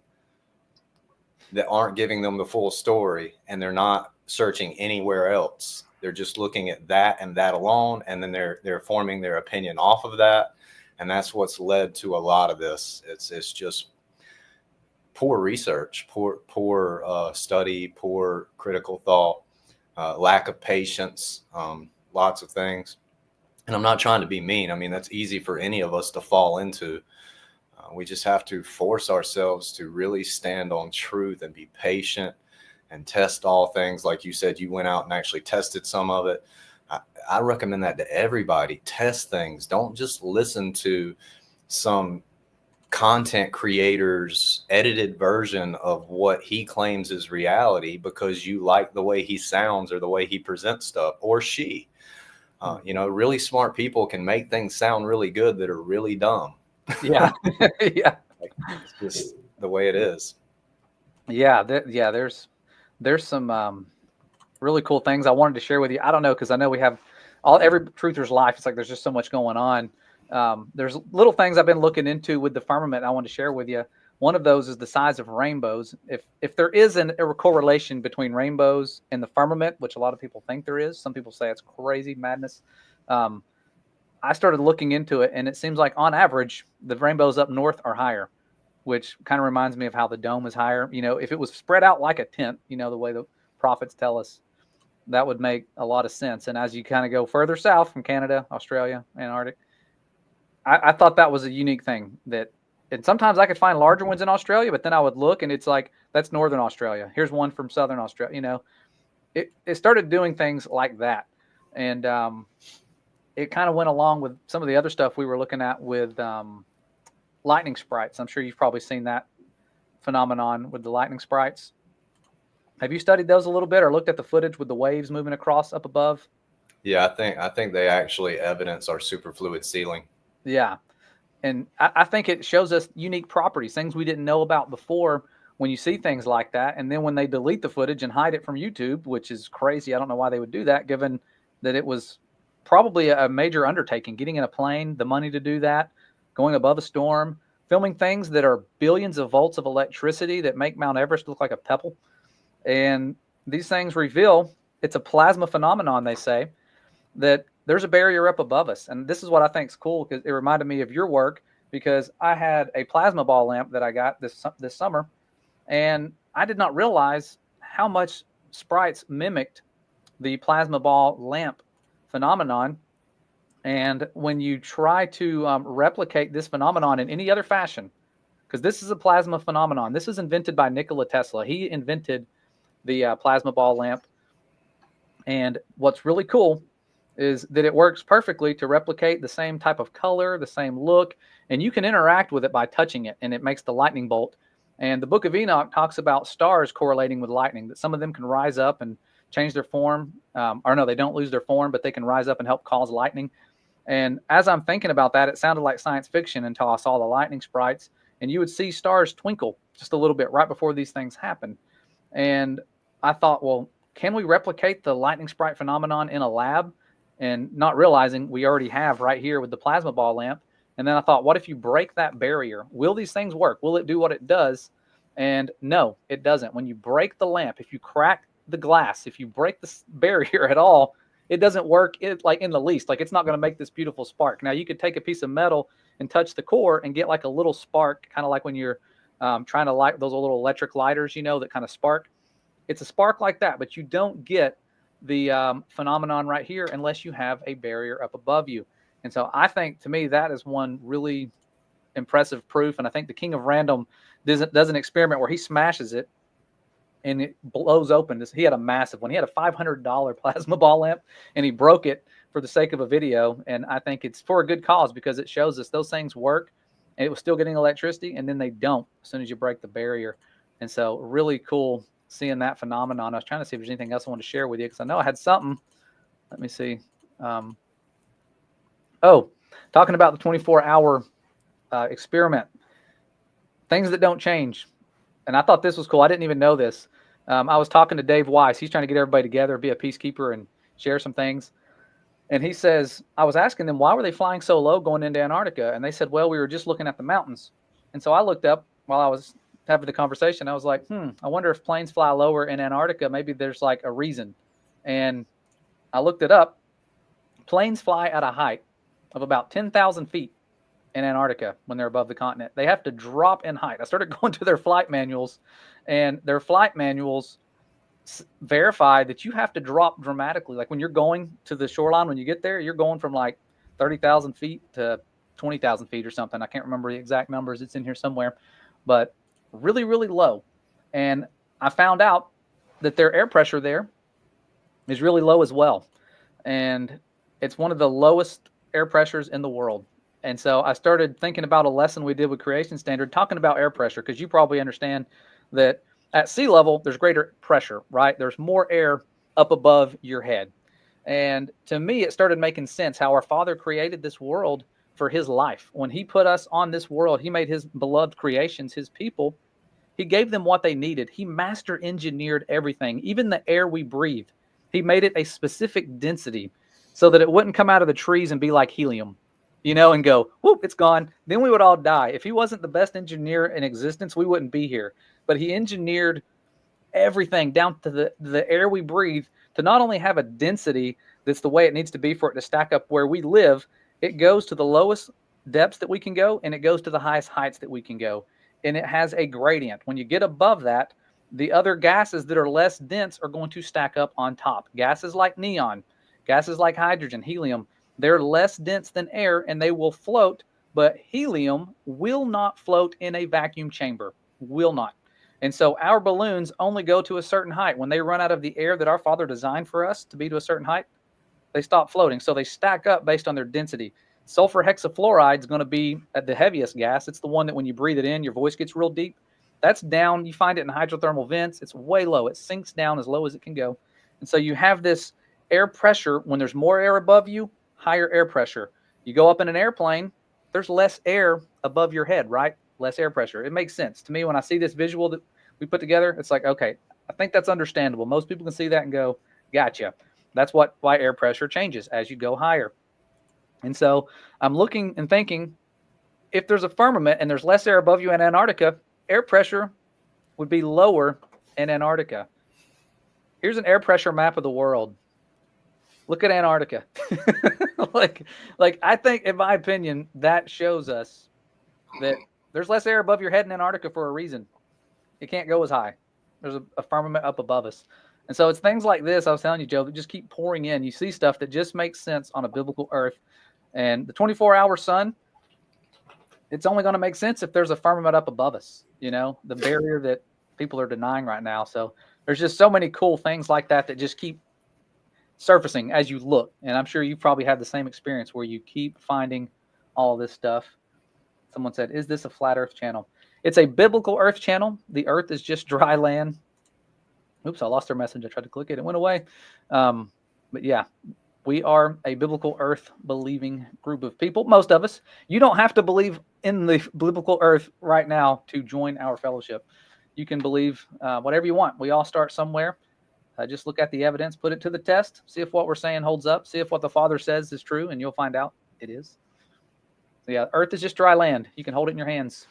that aren't giving them the full story, and they're not searching anywhere else. They're just looking at that and that alone, and then they're forming their opinion off of that. And that's what's led to a lot of this. It's just poor research, poor study, poor critical thought, lack of patience, lots of things. And I'm not trying to be mean. I mean, that's easy for any of us to fall into. We just have to force ourselves to really stand on truth and be patient and test all things. Like you said, you went out and actually tested some of it. I recommend that to everybody. Test things. Don't just listen to some content creator's edited version of what he claims is reality because you like the way he sounds or the way he presents stuff, or she. Really smart people can make things sound really good that are really dumb. Yeah. Yeah. It's just the way it is. Yeah. There's some really cool things I wanted to share with you. I don't know, because I know we have every truther's life. It's like there's just so much going on. There's little things I've been looking into with the firmament I want to share with you. One of those is the size of rainbows. If there is a correlation between rainbows and the firmament, which a lot of people think there is, some people say it's crazy madness. I started looking into it, and it seems like on average, the rainbows up north are higher, which kind of reminds me of how the dome is higher. If it was spread out like a tent, the way the prophets tell us, that would make a lot of sense. And as you kind of go further south from Canada, Australia, Antarctic, I thought that was a unique thing. And sometimes I could find larger ones in Australia, but then I would look and it's like, that's Northern Australia. Here's one from Southern Australia. It started doing things like that. And it kind of went along with some of the other stuff we were looking at with lightning sprites. I'm sure you've probably seen that phenomenon with the lightning sprites. Have you studied those a little bit or looked at the footage with the waves moving across up above? Yeah, I think they actually evidence our superfluid ceiling. Yeah. And I think it shows us unique properties, things we didn't know about before when you see things like that. And then when they delete the footage and hide it from YouTube, which is crazy. I don't know why they would do that, given that it was probably a major undertaking, getting in a plane, the money to do that, going above a storm, filming things that are billions of volts of electricity that make Mount Everest look like a pebble. And these things reveal it's a plasma phenomenon, they say, that there's a barrier up above us. And this is what I think is cool, because it reminded me of your work, because I had a plasma ball lamp that I got this summer, and I did not realize how much sprites mimicked the plasma ball lamp phenomenon. And when you try to replicate this phenomenon in any other fashion, because this is a plasma phenomenon, this is invented by Nikola Tesla. He invented the plasma ball lamp. And what's really cool is that it works perfectly to replicate the same type of color, the same look, and you can interact with it by touching it, and it makes the lightning bolt. And the Book of Enoch talks about stars correlating with lightning, that some of them can rise up and change their form, or no, they don't lose their form, but they can rise up and help cause lightning. And as I'm thinking about that, it sounded like science fiction until I saw the lightning sprites, and you would see stars twinkle just a little bit right before these things happen. And I thought, well, can we replicate the lightning sprite phenomenon in a lab? And not realizing we already have right here with the plasma ball lamp. And then I thought, what if you break that barrier? Will these things work? Will it do what it does? And no, it doesn't. When you break the lamp, if you crack the glass, if you break the barrier at all, it doesn't work like in the least. Like, it's not going to make this beautiful spark. Now, you could take a piece of metal and touch the core and get like a little spark, kind of like when you're trying to light those little electric lighters, that kind of spark. It's a spark like that, but you don't get the phenomenon right here unless you have a barrier up above you. And so I think, to me, that is one really impressive proof. And I think the King of Random does an experiment where he smashes it and it blows open. He had a massive one. He had a $500 plasma ball lamp, and he broke it for the sake of a video. And I think it's for a good cause, because it shows us those things work, and it was still getting electricity, and then they don't as soon as you break the barrier. And so really cool seeing that phenomenon. I was trying to see if there's anything else I wanted to share with you, because I know I had something. Let me see. Talking about the 24-hour experiment, things that don't change. And I thought this was cool. I didn't even know this. I was talking to Dave Weiss. He's trying to get everybody together, be a peacekeeper, and share some things. And he says, I was asking them, why were they flying so low going into Antarctica? And they said, well, we were just looking at the mountains. And so I looked up while I was having the conversation. I was like, I wonder if planes fly lower in Antarctica. Maybe there's like a reason. And I looked it up. Planes fly at a height of about 10,000 feet in Antarctica when they're above the continent. They have to drop in height. I started going to their flight manuals, and their flight manuals verify that you have to drop dramatically. Like, when you're going to the shoreline, when you get there, you're going from like 30,000 feet to 20,000 feet or something. I can't remember the exact numbers. It's in here somewhere, but really, really low. And I found out that their air pressure there is really low as well. And it's one of the lowest air pressures in the world. And so I started thinking about a lesson we did with Creation Standard, talking about air pressure, because you probably understand that at sea level, there's greater pressure, right? There's more air up above your head. And to me, it started making sense how our Father created this world for his life. When he put us on this world, he made his beloved creations, his people. He gave them what they needed. He master engineered everything, even the air we breathe. He made it a specific density so that it wouldn't come out of the trees and be like helium, and go, whoop, it's gone. Then we would all die. If he wasn't the best engineer in existence, we wouldn't be here. But he engineered everything down to the air we breathe to not only have a density that's the way it needs to be for it to stack up where we live. It goes to the lowest depths that we can go, and it goes to the highest heights that we can go. And it has a gradient. When you get above that, the other gases that are less dense are going to stack up on top. Gases like neon, gases like hydrogen, helium, they're less dense than air, and they will float, but helium will not float in a vacuum chamber. Will not. And so our balloons only go to a certain height. When they run out of the air that our Father designed for us to be to a certain height, they stop floating. So they stack up based on their density. Sulfur hexafluoride is going to be at the heaviest gas. It's the one that when you breathe it in, your voice gets real deep. That's down. You find it in hydrothermal vents. It's way low. It sinks down as low as it can go. And so you have this air pressure. When there's more air above you, higher air pressure. You go up in an airplane, there's less air above your head, right? Less air pressure. It makes sense to me when I see this visual that we put together. It's like, okay, I think that's understandable. Most people can see that and go, gotcha. That's why air pressure changes as you go higher. And so I'm looking and thinking, if there's a firmament and there's less air above you in Antarctica, air pressure would be lower in Antarctica. Here's an air pressure map of the world. Look at Antarctica. like I think, in my opinion, that shows us that there's less air above your head in Antarctica for a reason. It can't go as high. There's a firmament up above us. And so it's things like this, I was telling you, Joe, that just keep pouring in. You see stuff that just makes sense on a biblical earth. And the 24-hour sun, it's only going to make sense if there's a firmament up above us, the barrier that people are denying right now. So there's just so many cool things like that just keep surfacing as you look. And I'm sure you probably had the same experience where you keep finding all this stuff. Someone said, is this a flat earth channel? It's a biblical earth channel. The earth is just dry land. Oops, I lost their message. I tried to click it. It went away. But yeah, we are a biblical earth believing group of people. Most of us. You don't have to believe in the biblical earth right now to join our fellowship. You can believe whatever you want. We all start somewhere. Just look at the evidence, put it to the test, see if what we're saying holds up, see if what the Father says is true, and you'll find out it is. So yeah, earth is just dry land. You can hold it in your hands.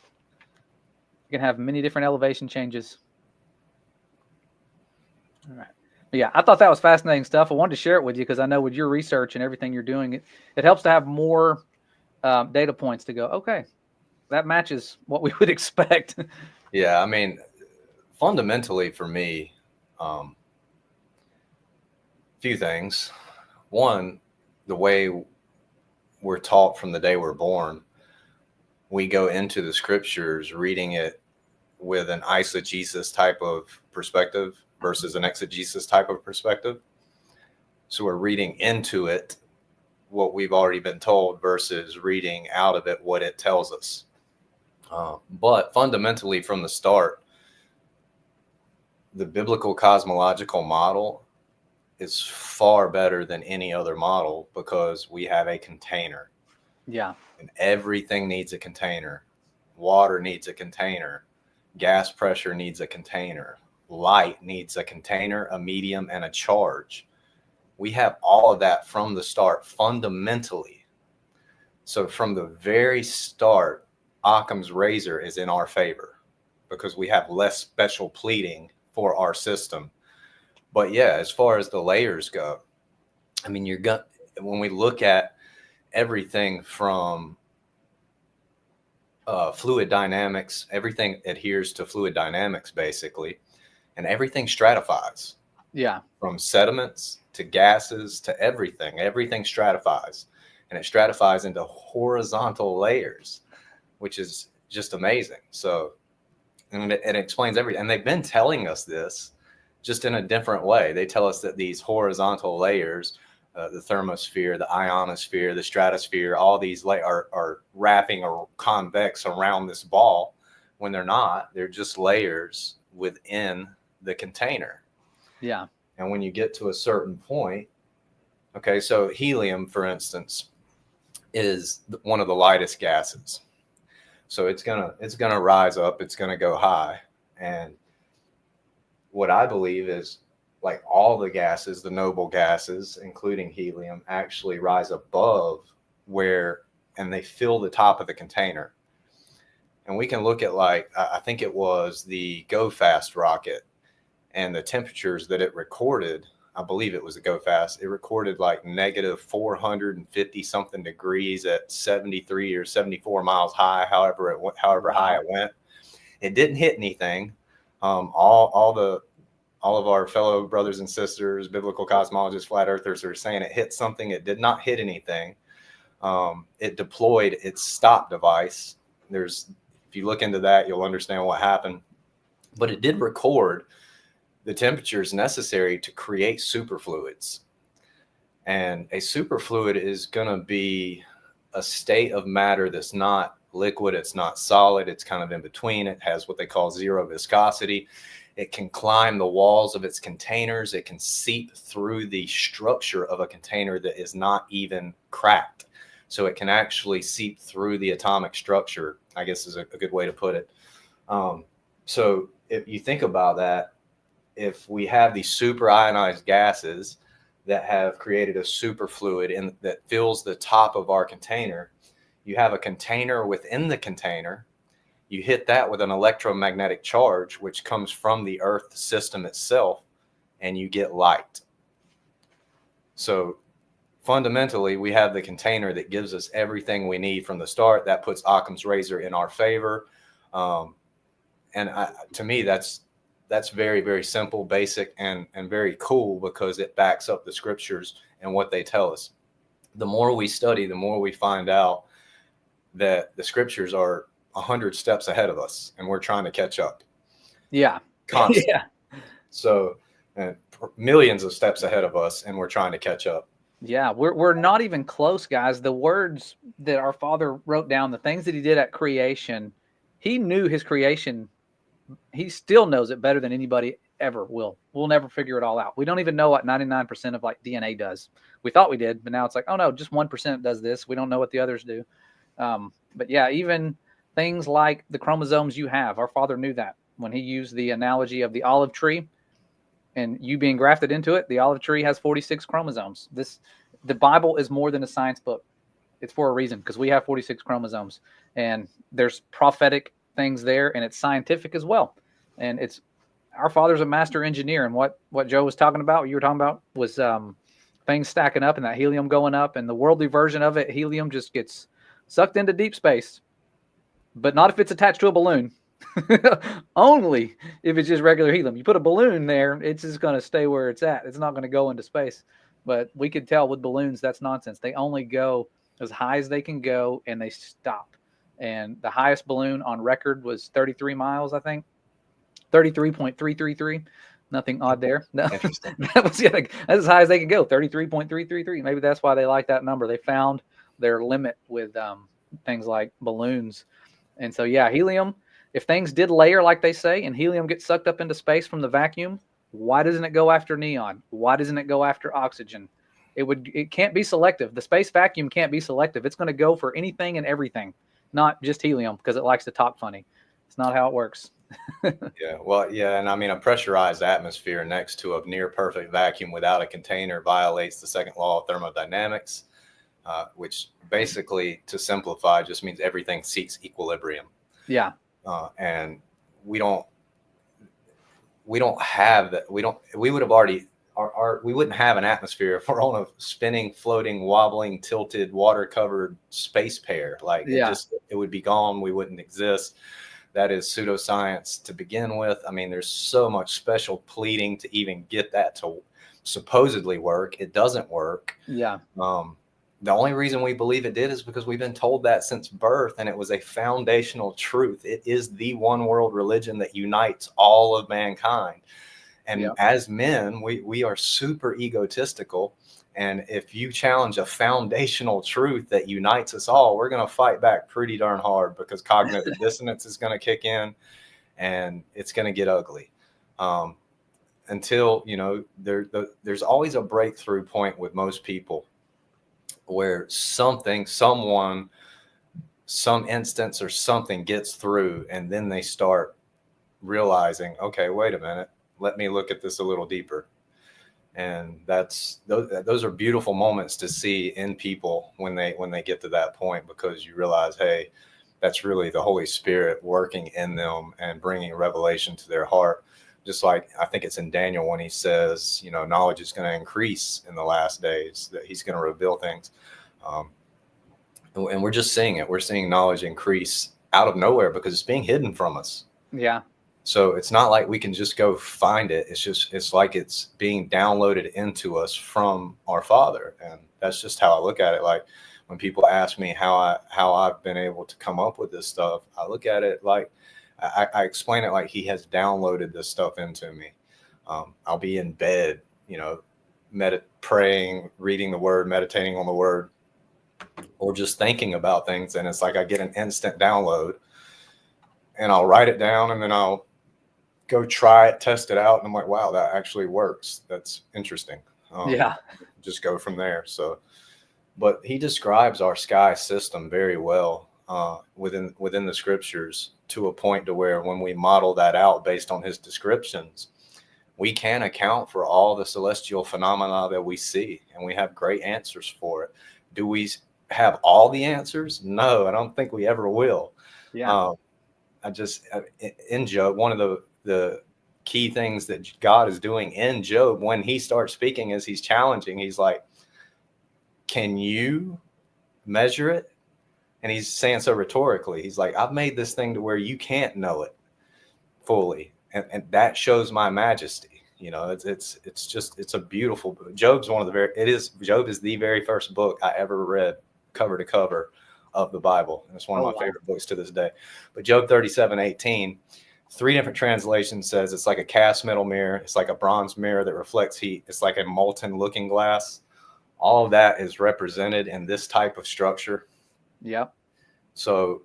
You can have many different elevation changes. All right. But yeah, I thought that was fascinating stuff. I wanted to share it with you because I know with your research and everything you're doing, it helps to have more data points to go, okay, that matches what we would expect. Yeah, I mean, fundamentally for me, few things. One, the way we're taught from the day we're born, we go into the scriptures reading it with an eisegesis type of perspective versus an exegesis type of perspective. So we're reading into it what we've already been told versus reading out of it what it tells us. But fundamentally from the start, the biblical cosmological model is far better than any other model because we have a container. Yeah. And everything needs a container. Water needs a container. Gas pressure needs a container. Light needs a container, a medium, and a charge. We have all of that from the start fundamentally. So from the very start, Occam's razor is in our favor because we have less special pleading for our system. But yeah, as far as the layers go, I mean, when we look at everything from fluid dynamics, everything adheres to fluid dynamics basically, and everything stratifies. Yeah. From sediments to gases to everything stratifies, and it stratifies into horizontal layers, which is just amazing. So, and it explains everything. And they've been telling us this just in a different way. They tell us that these horizontal layers, the thermosphere, the ionosphere, the stratosphere, all these are wrapping or convex around this ball when they're not. They're just layers within the container. Yeah. And when you get to a certain point, okay, so helium, for instance, is one of the lightest gases. So it's gonna rise up, it's gonna go high. And what I believe is like all the gases, the noble gases, including helium, actually rise above and they fill the top of the container. And we can look at I think it was the Go Fast rocket and the temperatures that it recorded. I believe it was a Go Fast. It recorded like negative 450 something degrees at 73 or 74 miles high, however high it went. It didn't hit anything. All of our fellow brothers and sisters, biblical cosmologists, flat earthers are saying it hit something. It did not hit anything. It deployed its stop device. If you look into that, you'll understand what happened. But it did record the temperatures necessary to create superfluids. And a superfluid is going to be a state of matter that's not liquid, it's not solid, it's kind of in between. It has what they call zero viscosity. It can climb the walls of its containers. It can seep through the structure of a container that is not even cracked. So it can actually seep through the atomic structure, I guess is a good way to put it. So if you think about that, if we have these super ionized gases that have created a superfluid that fills the top of our container, you have a container within the container. You hit that with an electromagnetic charge, which comes from the Earth system itself, and you get light. So fundamentally, we have the container that gives us everything we need from the start. That puts Occam's razor in our favor. To me, that's very, very simple, basic, and very cool because it backs up the scriptures and what they tell us. The more we study, the more we find out that the scriptures are 100 steps ahead of us and we're trying to catch up. Yeah. Constantly. Yeah. So millions of steps ahead of us, and we're trying to catch up. Yeah, we're not even close, guys. The words that our Father wrote down, the things that he did at creation, he knew his creation. He still knows it better than anybody ever will. We'll never figure it all out. We don't even know what 99% of like DNA does. We thought we did, but now it's like, oh no, just 1% does this. We don't know what the others do. But yeah, even things like the chromosomes you have, our Father knew that when he used the analogy of the olive tree and you being grafted into it. The olive tree has 46 chromosomes. The Bible is more than a science book. It's for a reason, because we have 46 chromosomes, and there's prophetic things there, and it's scientific as well. And it's our Father's a master engineer, and what Joe was talking about, what you were talking about, was things stacking up and that helium going up, and the worldly version of it, helium just gets sucked into deep space, but not if it's attached to a balloon. Only if it's just regular helium. You put a balloon there, it's just going to stay where it's at. It's not going to go into space. But we could tell with balloons, that's nonsense. They only go as high as they can go, and they stop. And the highest balloon on record was 33 miles, I think. 33.333. Nothing odd there. No, that was that's as high as they can go. 33.333. Maybe that's why they like that number. They found their limit with things like balloons. And so, yeah, helium. If things did layer like they say, and helium gets sucked up into space from the vacuum, why doesn't it go after neon? Why doesn't it go after oxygen? It can't be selective. The space vacuum can't be selective. It's going to go for anything and everything, not just helium, because it likes to talk funny. It's not how it works. Yeah, well, yeah, and I mean, a pressurized atmosphere next to a near perfect vacuum without a container violates the second law of thermodynamics, which basically, to simplify, just means everything seeks equilibrium. Yeah. And we don't have that. We would have already, we wouldn't have an atmosphere if we're on a spinning, floating, wobbling, tilted, water covered space pair. Like it would be gone. We wouldn't exist. That is pseudoscience to begin with. I mean, there's so much special pleading to even get that to supposedly work. It doesn't work. Yeah. The only reason we believe it did is because we've been told that since birth, and it was a foundational truth. It is the one world religion that unites all of mankind. And as men, we are super egotistical. And if you challenge a foundational truth that unites us all, we're going to fight back pretty darn hard, because cognitive dissonance is going to kick in, and it's going to get ugly. Until, there's always a breakthrough point with most people, where something, someone, some instance or something gets through, and then they start realizing, okay, wait a minute, let me look at this a little deeper. And those are beautiful moments to see in people when they get to that point, because you realize, hey, that's really the Holy Spirit working in them and bringing revelation to their heart. Just like I think it's in Daniel when he says, knowledge is going to increase in the last days, that he's going to reveal things. And we're just seeing it. We're seeing knowledge increase out of nowhere because it's being hidden from us. Yeah. So it's not like we can just go find it. It's like it's being downloaded into us from our Father. And that's just how I look at it. Like when people ask me how I've been able to come up with this stuff, I look at it like, I explain it like he has downloaded this stuff into me. I'll be in bed, praying, reading the word, meditating on the word, or just thinking about things. And it's like I get an instant download, and I'll write it down, and then I'll go try it, test it out. And I'm like, wow, that actually works. That's interesting. Just go from there. So, but he describes our sky system very well within the scriptures, to a point to where when we model that out based on his descriptions, we can account for all the celestial phenomena that we see, and we have great answers for it. Do we have all the answers? No, I don't think we ever will. Yeah. In Job, one of the key things that God is doing in Job when he starts speaking is he's challenging. He's like, can you measure it? And he's saying so rhetorically. He's like, I've made this thing to where you can't know it fully. And that shows my majesty. It's a beautiful, Job is the very first book I ever read cover to cover of the Bible. And it's one of my favorite books to this day. But Job 37:18 Three different translations says it's like a cast metal mirror. It's like a bronze mirror that reflects heat. It's like a molten looking glass. All of that is represented in this type of structure. Yep. So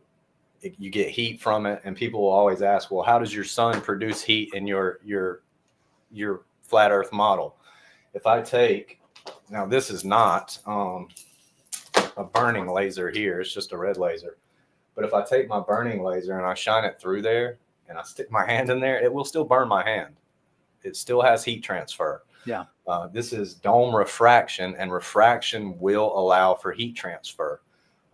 you get heat from it, and people will always ask, well, how does your sun produce heat in your flat earth model? If I take, now this is not a burning laser here, it's just a red laser. But if I take my burning laser and I shine it through there and I stick my hand in there, it will still burn my hand. It still has heat transfer. Yeah. This is dome refraction, and refraction will allow for heat transfer.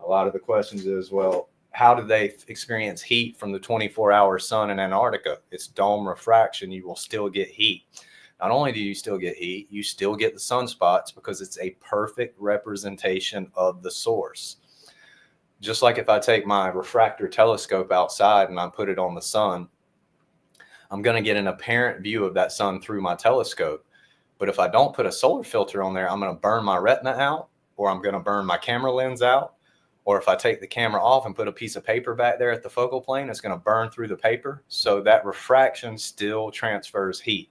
A lot of the questions is, well, how do they experience heat from the 24-hour sun in Antarctica? It's dome refraction. You will still get heat. Not only do you still get heat, you still get the sunspots because it's a perfect representation of the source. Just like if I take my refractor telescope outside and I put it on the sun, I'm going to get an apparent view of that sun through my telescope. But if I don't put a solar filter on there, I'm going to burn my retina out, or I'm going to burn my camera lens out. Or if I take the camera off and put a piece of paper back there at the focal plane, it's going to burn through the paper. So that refraction still transfers heat.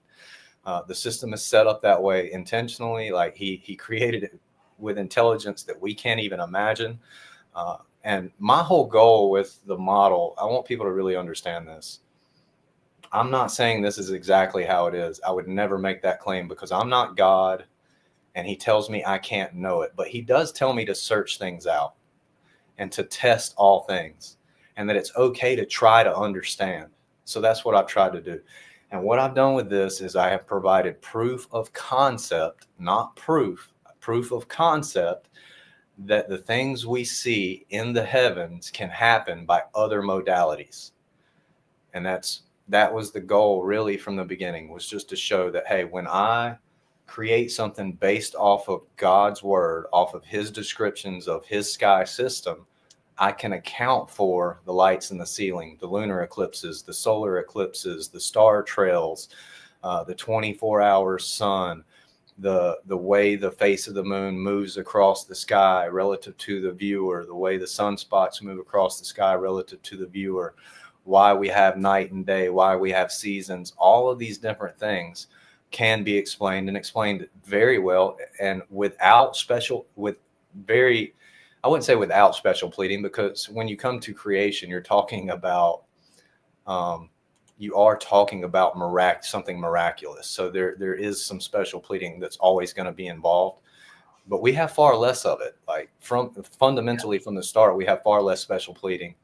The system is set up that way intentionally. Like he created it with intelligence that we can't even imagine. And my whole goal with the model, I want people to really understand this. I'm not saying this is exactly how it is. I would never make that claim because I'm not God, and he tells me I can't know it. But he does tell me to search things out and to test all things, and that it's okay to try to understand. So that's what I've tried to do. And what I've done with this is I have provided proof of concept, not proof of concept, that the things we see in the heavens can happen by other modalities. And that was the goal really from the beginning, was just to show that, hey, when I create something based off of God's word, off of his descriptions of his sky system, I can account for the lights in the ceiling, the lunar eclipses, the solar eclipses, the star trails, the 24-hour sun, the way the face of the moon moves across the sky relative to the viewer, the way the sunspots move across the sky relative to the viewer, why we have night and day, why we have seasons. All of these different things can be explained, and explained very well, and without special, I wouldn't say without special pleading, because when you come to creation, you're talking about, something miraculous. So there is some special pleading that's always going to be involved, but we have far less of it. Like fundamentally from the start, we have far less special pleading.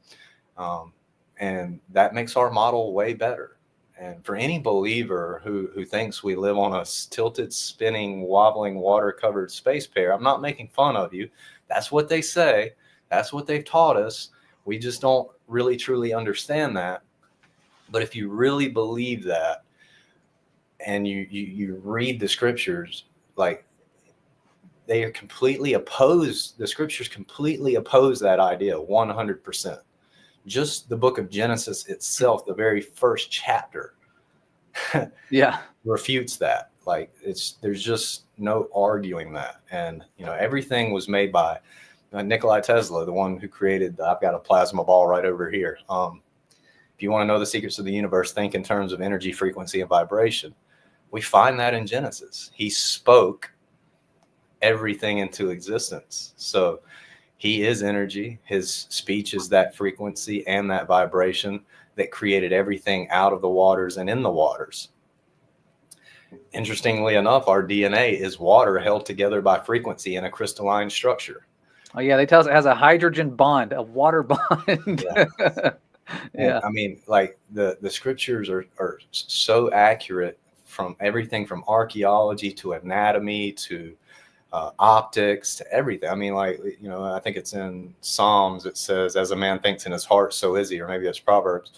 And that makes our model way better. And for any believer who thinks we live on a tilted, spinning, wobbling, water-covered space pair, I'm not making fun of you. That's what they say. That's what they've taught us. We just don't really, truly understand that. But if you really believe that, and you read the scriptures, like, they are completely opposed. The scriptures completely oppose that idea 100%. Just the book of Genesis itself, the very first chapter, refutes that. Like, there's just no arguing that. And everything was made by Nikola Tesla, the one who created I've got a plasma ball right over here. If you want to know the secrets of the universe, think in terms of energy, frequency, and vibration. We find that in Genesis. He spoke everything into existence. So he is energy. His speech is that frequency and that vibration that created everything out of the waters and in the waters. Interestingly enough, our DNA is water held together by frequency in a crystalline structure. Oh yeah, they tell us it has a hydrogen bond, a water bond. Yeah. I mean, like the scriptures are so accurate, from everything from archaeology to anatomy to optics to everything. I mean, like, I think it's in Psalms, it says, as a man thinks in his heart, so is he, or maybe it's Proverbs.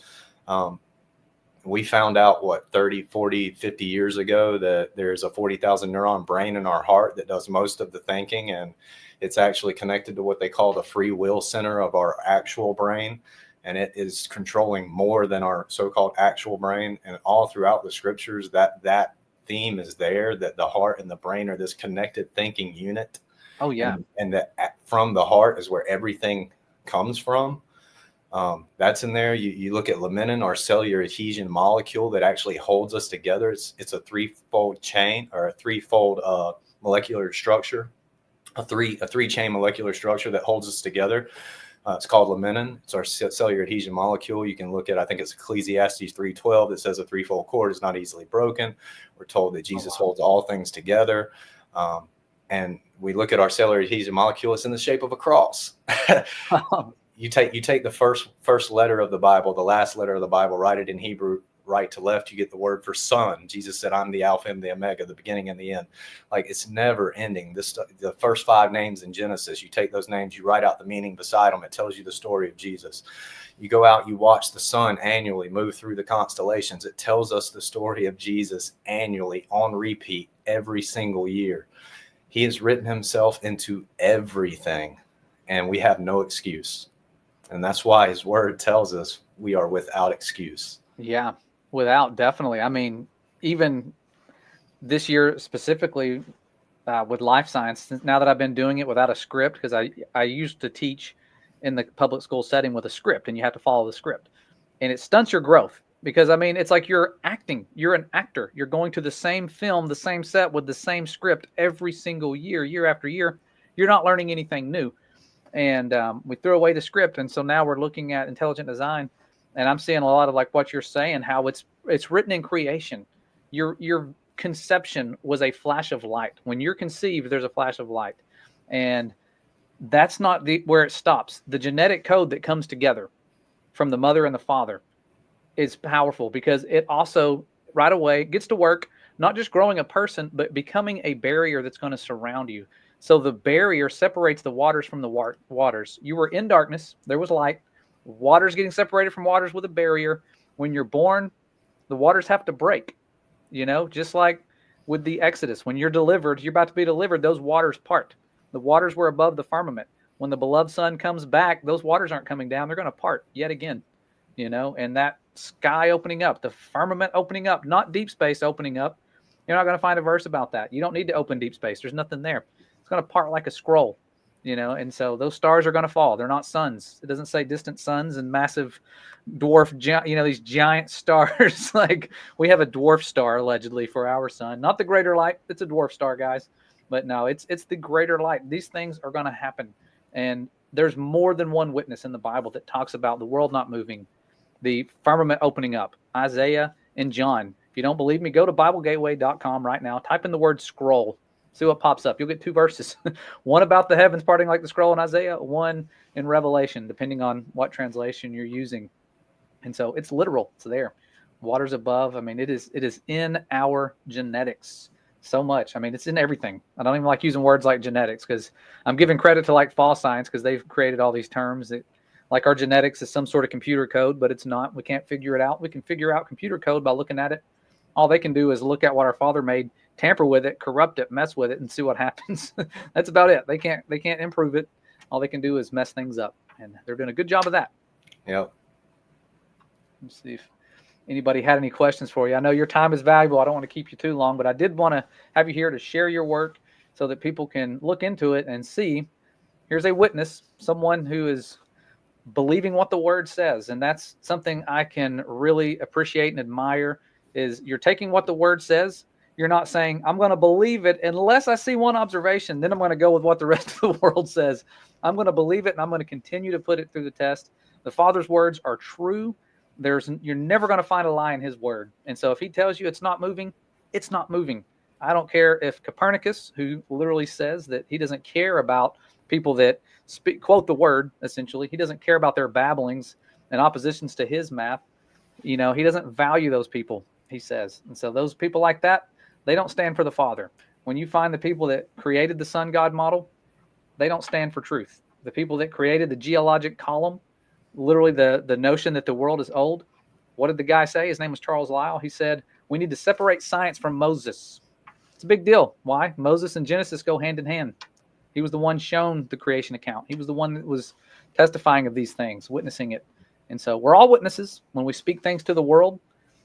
We found out 30, 40, 50 years ago that there's a 40,000 neuron brain in our heart that does most of the thinking. And it's actually connected to what they call the free will center of our actual brain. And it is controlling more than our so-called actual brain. And all throughout the scriptures, that theme is there, that the heart and the brain are this connected thinking unit. Oh yeah. And that from the heart is where everything comes from. That's in there. You look at laminin, our cellular adhesion molecule that actually holds us together. It's a threefold chain, or a threefold molecular structure, a three chain molecular structure that holds us together. It's called laminin. It's our cellular adhesion molecule. You can look at, I think it's Ecclesiastes 3:12 that says a threefold cord is not easily broken. We're told that Jesus holds all things together. And we look at our cellular adhesion molecule, it's in the shape of a cross. You take the first letter of the Bible, the last letter of the Bible, write it in Hebrew, right to left, you get the word for son. Jesus said, I'm the Alpha and the Omega, the beginning and the end. Like, it's never ending. The first 5 names in Genesis, you take those names, you write out the meaning beside them. It tells you the story of Jesus. You go out, you watch the sun annually move through the constellations. It tells us the story of Jesus annually on repeat every single year. He has written himself into everything, and we have no excuse. And that's why his word tells us we are without excuse. Yeah, without, definitely. I mean, even this year specifically with life science, now that I've been doing it without a script, because I used to teach in the public school setting with a script, and you have to follow the script. And it stunts your growth, because, I mean, it's like you're acting. You're an actor. You're going to the same film, the same set with the same script every single year, year after year. You're not learning anything new. And we threw away the script. And so now we're looking at intelligent design. And I'm seeing a lot of, like what you're saying, how it's written in creation. Your conception was a flash of light. When you're conceived, there's a flash of light. And that's not where it stops. The genetic code that comes together from the mother and the father is powerful, because it also right away gets to work, not just growing a person, but becoming a barrier that's going to surround you. So the barrier separates the waters from the waters. You were in darkness. There was light. Waters getting separated from waters with a barrier. When you're born, the waters have to break, just like with the Exodus. When you're delivered, you're about to be delivered, those waters part. The waters were above the firmament. When the beloved son comes back, those waters aren't coming down. They're going to part yet again, and that sky opening up, the firmament opening up, not deep space opening up. You're not going to find a verse about that. You don't need to open deep space. There's nothing there. It's going to part like a scroll, and so those stars are going to fall. They're not suns. It doesn't say distant suns and massive dwarf, these giant stars. Like, we have a dwarf star allegedly for our sun, not the greater light. It's a dwarf star, guys. But no, it's the greater light. These things are going to happen. And there's more than one witness in the Bible that talks about the world not moving, the firmament opening up, Isaiah and John. If you don't believe me, go to BibleGateway.com right now. Type in the word scroll. See what pops up. You'll get 2 verses. One about the heavens parting like the scroll in Isaiah, one in Revelation, depending on what translation you're using. And so it's literal. It's there. Waters above. I mean, it is in our genetics so much. I mean, it's in everything. I don't even like using words like genetics, because I'm giving credit to like fall science, because they've created all these terms that, like, our genetics is some sort of computer code, but it's not. We can't figure it out. We can figure out computer code by looking at it. All they can do is look at what our Father made, tamper with it, corrupt it, mess with it, and see what happens. That's about it. They can't improve it. All they can do is mess things up, and they're doing a good job of that. Yep. Let's see if anybody had any questions for you. I know your time is valuable. I don't want to keep you too long, but I did want to have you here to share your work so that people can look into it and see. Here's a witness, someone who is believing what the word says. And that's something I can really appreciate and admire, is you're taking what the word says. You're not saying, I'm going to believe it unless I see one observation, then I'm going to go with what the rest of the world says. I'm going to believe it, and I'm going to continue to put it through the test. The Father's words are true. You're never going to find a lie in his word. And so if he tells you it's not moving, it's not moving. I don't care if Copernicus, who literally says that he doesn't care about people that quote the word, essentially. He doesn't care about their babblings and oppositions to his math. He doesn't value those people, he says. And so those people like that, they don't stand for the Father. When you find the people that created the sun God model, they don't stand for truth. The people that created the geologic column, literally the notion that the world is old. What did the guy say? His name was Charles Lyell. He said, we need to separate science from Moses. It's a big deal. Why? Moses and Genesis go hand in hand. He was the one shown the creation account. He was the one that was testifying of these things, witnessing it. And so we're all witnesses when we speak things to the world.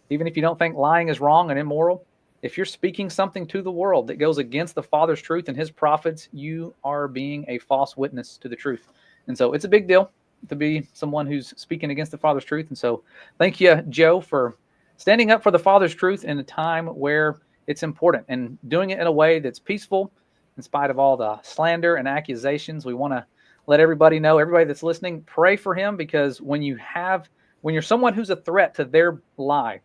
Even if you don't think lying is wrong and immoral, if you're speaking something to the world that goes against the Father's truth and his prophets, you are being a false witness to the truth. And so it's a big deal. to be someone who's speaking against the Father's truth. And so thank you, Joe, for standing up for the Father's truth in a time where it's important and doing it in a way that's peaceful in spite of all the slander and accusations. We want to let everybody know, everybody that's listening, pray for him, because when you're someone who's a threat to their lie,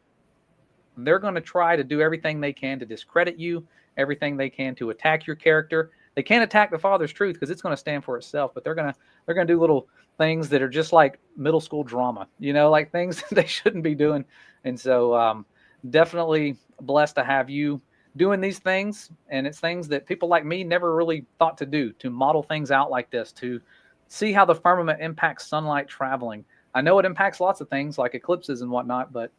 they're going to try to do everything they can to discredit you, everything they can to attack your character. They can't attack the Father's truth because it's going to stand for itself, but they're going to do little things that are just like middle school drama, like things that they shouldn't be doing. And so definitely blessed to have you doing these things. And it's things that people like me never really thought to do, to model things out like this, to see how the firmament impacts sunlight traveling. I know it impacts lots of things like eclipses and whatnot, but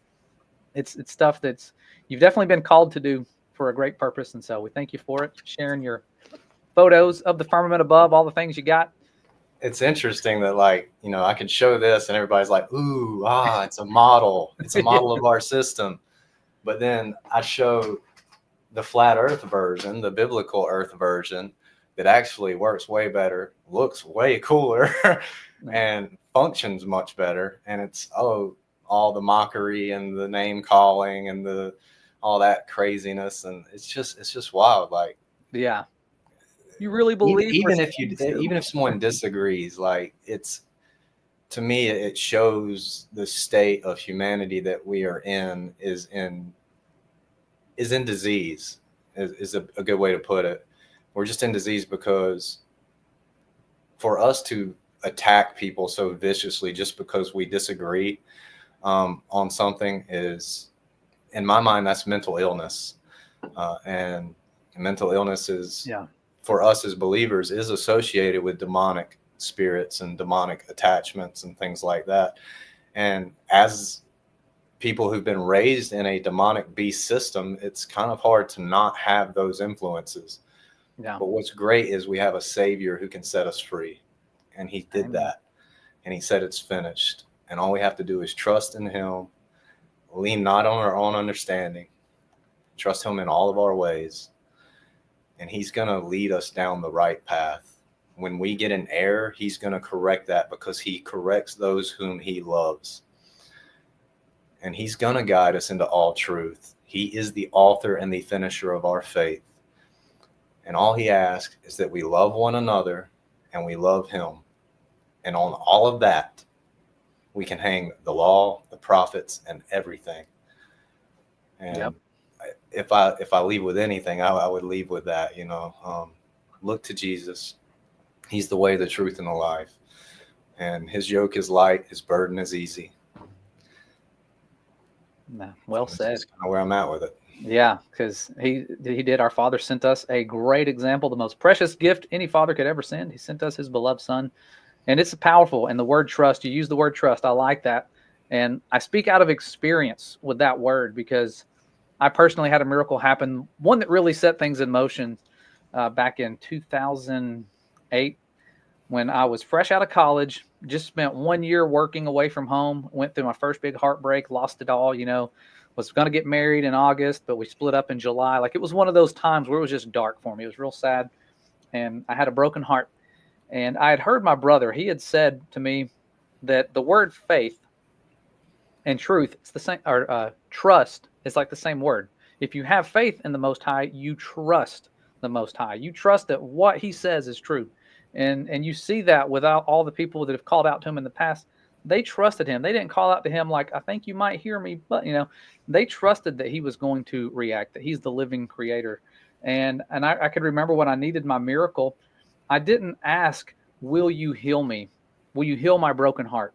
it's stuff that's you've definitely been called to do for a great purpose. And so we thank you for it, sharing your photos of the firmament above, all the things you got. It's interesting that, like, I could show this and everybody's like, ooh, it's a model. It's a model of our system. But then I show the flat earth version, the biblical earth version, that actually works way better, looks way cooler, and functions much better. And it's, all the mockery and the name calling and all that craziness. And it's just wild. Like, yeah. You really believe even if someone disagrees, like, to me, it shows the state of humanity that we are in is in disease is a good way to put it. We're just in disease because for us to attack people so viciously just because we disagree on something is, in my mind, that's mental illness. And mental illness is, for us as believers, is associated with demonic spirits and demonic attachments and things like that. And as people who've been raised in a demonic beast system, it's kind of hard to not have those influences. Yeah. But what's great is we have a Savior who can set us free. And he did that. And he said it's finished. And all we have to do is trust in him, lean not on our own understanding, trust him in all of our ways. And he's going to lead us down the right path. When we get an error, he's going to correct that because he corrects those whom he loves. And he's going to guide us into all truth. He is the author and the finisher of our faith. And all he asks is that we love one another and we love him. And on all of that, we can hang the law, the prophets, and everything. And if I leave with anything, I would leave with that, look to Jesus. He's the way, the truth, and the life. And his yoke is light, his burden is easy. No, well said. That's kind of where I'm at with it. Yeah, because he did. Our Father sent us a great example, the most precious gift any father could ever send. He sent us his beloved Son. And it's powerful. And the word trust, you use the word trust. I like that. And I speak out of experience with that word because I personally had a miracle happen, one that really set things in motion back in 2008 when I was fresh out of college, just spent 1 year working away from home, went through my first big heartbreak, lost it all, was going to get married in August, but we split up in July. Like, it was one of those times where it was just dark for me. It was real sad. And I had a broken heart. And I had heard my brother, he had said to me that the word faith and truth, it's the same, or trust is like the same word. If you have faith in the Most High, you trust the Most High. You trust that what he says is true. And you see that without all the people that have called out to him in the past. They trusted him. They didn't call out to him like, I think you might hear me, but, they trusted that he was going to react, that he's the living creator. And I could remember when I needed my miracle, I didn't ask, will you heal me? Will you heal my broken heart?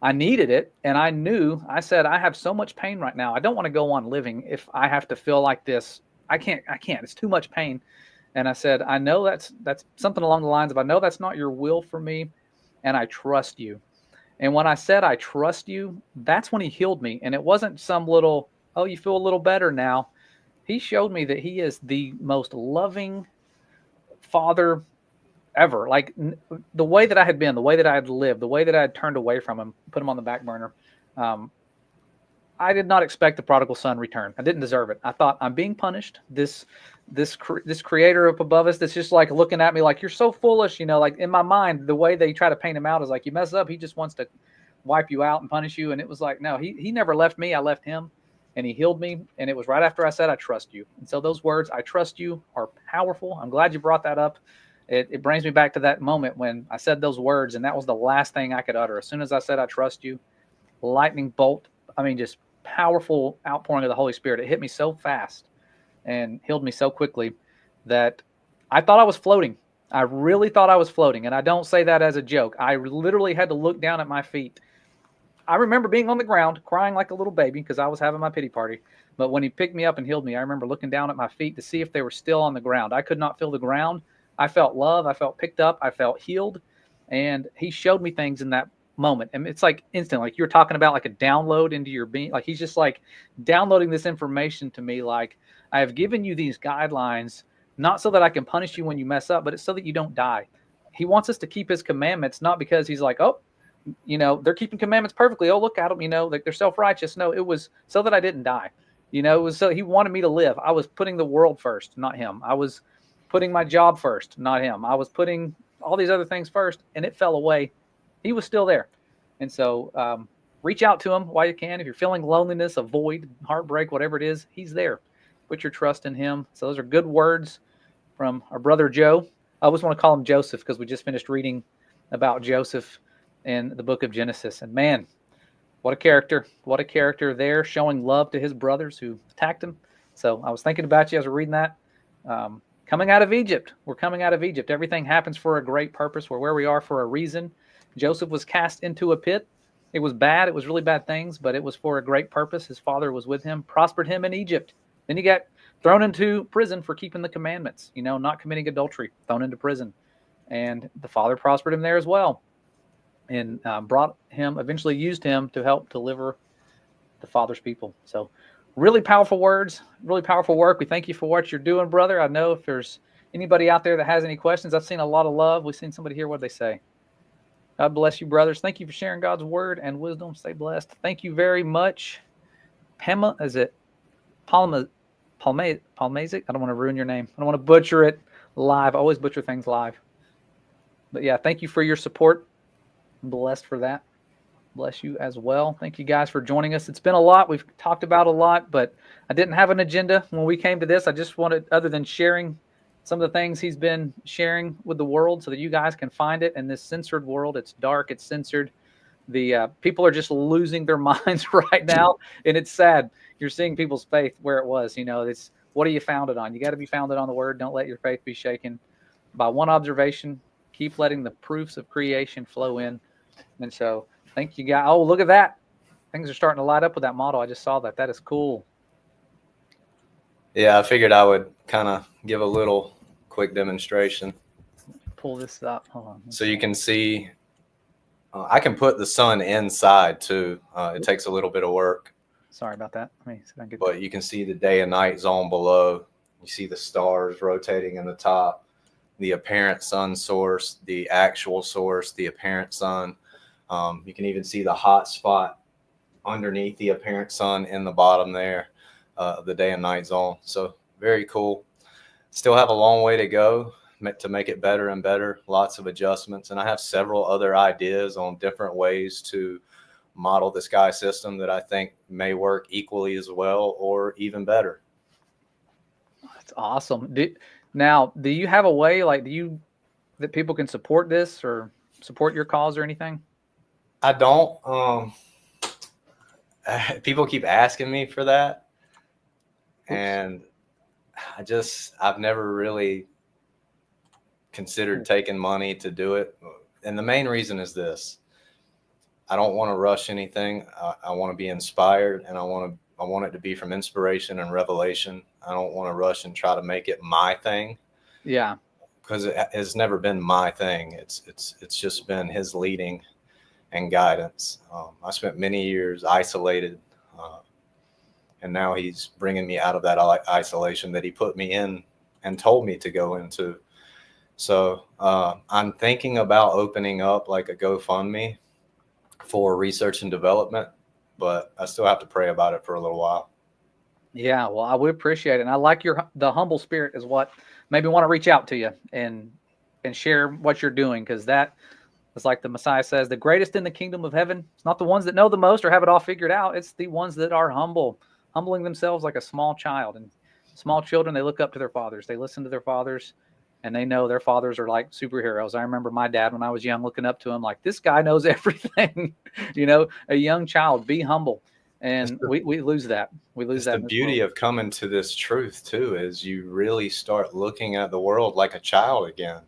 I needed it. And I said, I have so much pain right now. I don't want to go on living if I have to feel like this. I can't. It's too much pain. And I said, I know that's something along the lines of, I know that's not your will for me. And I trust you. And when I said, I trust you, that's when he healed me. And it wasn't some little, oh, you feel a little better now. He showed me that he is the most loving father ever. Like, the way that I had been, the way that I had lived, the way that I had turned away from him, put him on the back burner. I did not expect the prodigal son return. I didn't deserve it. I thought, I'm being punished. This this creator up above us that's just like looking at me like, you're so foolish, like in my mind, the way they try to paint him out is like, you mess up, he just wants to wipe you out and punish you. And it was like, no, he never left me. I left him, and he healed me. And it was right after I said, I trust you. And so those words, I trust you, are powerful. I'm glad you brought that up. It brings me back to that moment when I said those words, and that was the last thing I could utter. As soon as I said, I trust you, lightning bolt, just powerful outpouring of the Holy Spirit. It hit me so fast and healed me so quickly that I thought I was floating. I really thought I was floating. And I don't say that as a joke. I literally had to look down at my feet. I remember being on the ground, crying like a little baby because I was having my pity party. But when he picked me up and healed me, I remember looking down at my feet to see if they were still on the ground. I could not feel the ground. I felt love. I felt picked up. I felt healed. And he showed me things in that moment. And it's like instant, like you're talking about like a download into your being. Like he's just like downloading this information to me. Like, I have given you these guidelines, not so that I can punish you when you mess up, but it's so that you don't die. He wants us to keep his commandments, not because he's like, oh, they're keeping commandments perfectly. Oh, look at them, like they're self-righteous. No, it was so that I didn't die. It was so he wanted me to live. I was putting the world first, not him. I was putting my job first, not him. I was putting all these other things first, and it fell away. He was still there. And so reach out to him while you can. If you're feeling loneliness, a void, heartbreak, whatever it is, he's there. Put your trust in him. So those are good words from our brother Joe. I always want to call him Joseph because we just finished reading about Joseph in the book of Genesis. And man, what a character. What a character there, showing love to his brothers who attacked him. So I was thinking about you as we're reading that. Coming out of Egypt. We're coming out of Egypt. Everything happens for a great purpose. We're where we are for a reason. Joseph was cast into a pit. It was bad. It was really bad things, but it was for a great purpose. His father was with him, prospered him in Egypt. Then he got thrown into prison for keeping the commandments, not committing adultery, thrown into prison. And the father prospered him there as well, and eventually used him to help deliver the father's people. So really powerful words, really powerful work. We thank you for what you're doing, brother. I know if there's anybody out there that has any questions, I've seen a lot of love. We've seen somebody here. What they say? God bless you, brothers. Thank you for sharing God's word and wisdom. Stay blessed. Thank you very much. Palmazic? I don't want to ruin your name. I don't want to butcher it live. I always butcher things live. But yeah, thank you for your support. I'm blessed for that. Bless you as well. Thank you guys for joining us. It's been a lot. We've talked about a lot, but I didn't have an agenda when we came to this. I just wanted, other than sharing some of the things he's been sharing with the world so that you guys can find it in this censored world. It's dark. It's censored. The people are just losing their minds right now, and it's sad. You're seeing people's faith where it was. It's what are you founded on? You got to be founded on the word. Don't let your faith be shaken by one observation. Keep letting the proofs of creation flow in. And so thank you, guys. Oh, look at that. Things are starting to light up with that model. I just saw that. That is cool. Yeah, I figured I would kind of give a little quick demonstration. Pull this up. Hold on. So you can see, I can put the sun inside too. It takes a little bit of work. Sorry about that. Let me see if I can get but you can see the day and night zone below. You see the stars rotating in the top, the apparent sun source, the actual source, the apparent sun. You can even see the hot spot underneath the apparent sun in the bottom there, the day and night zone. So very cool. Still have a long way to go to make it better and better. Lots of adjustments. And I have several other ideas on different ways to model the sky system that I think may work equally as well or even better. That's awesome. Do you have a way, that people can support this or support your cause or anything? I don't. People keep asking me for that. Oops. And I've never really considered taking money to do it. And the main reason is this: I don't want to rush anything. I want to be inspired, and I want it to be from inspiration and revelation. I don't want to rush and try to make it my thing. Yeah. Because it has never been my thing. It's just been his leading and guidance. I spent many years isolated, and now he's bringing me out of that isolation that he put me in and told me to go into. So I'm thinking about opening up like a GoFundMe for research and development, but I still have to pray about it for a little while. Yeah, well, I would appreciate it. And I like the humble spirit is what made me want to reach out to you and share what you're doing, because that is like the Messiah says, the greatest in the kingdom of heaven. It's not the ones that know the most or have it all figured out. It's the ones that are humble, humbling themselves like a small child. And small children, they look up to their fathers. They listen to their fathers, and they know their fathers are like superheroes. I remember my dad when I was young looking up to him like, this guy knows everything. A young child, be humble. It's And the, we lose that. We lose it's that the in this beauty world. of coming to this truth too, is you really start looking at the world like a child again.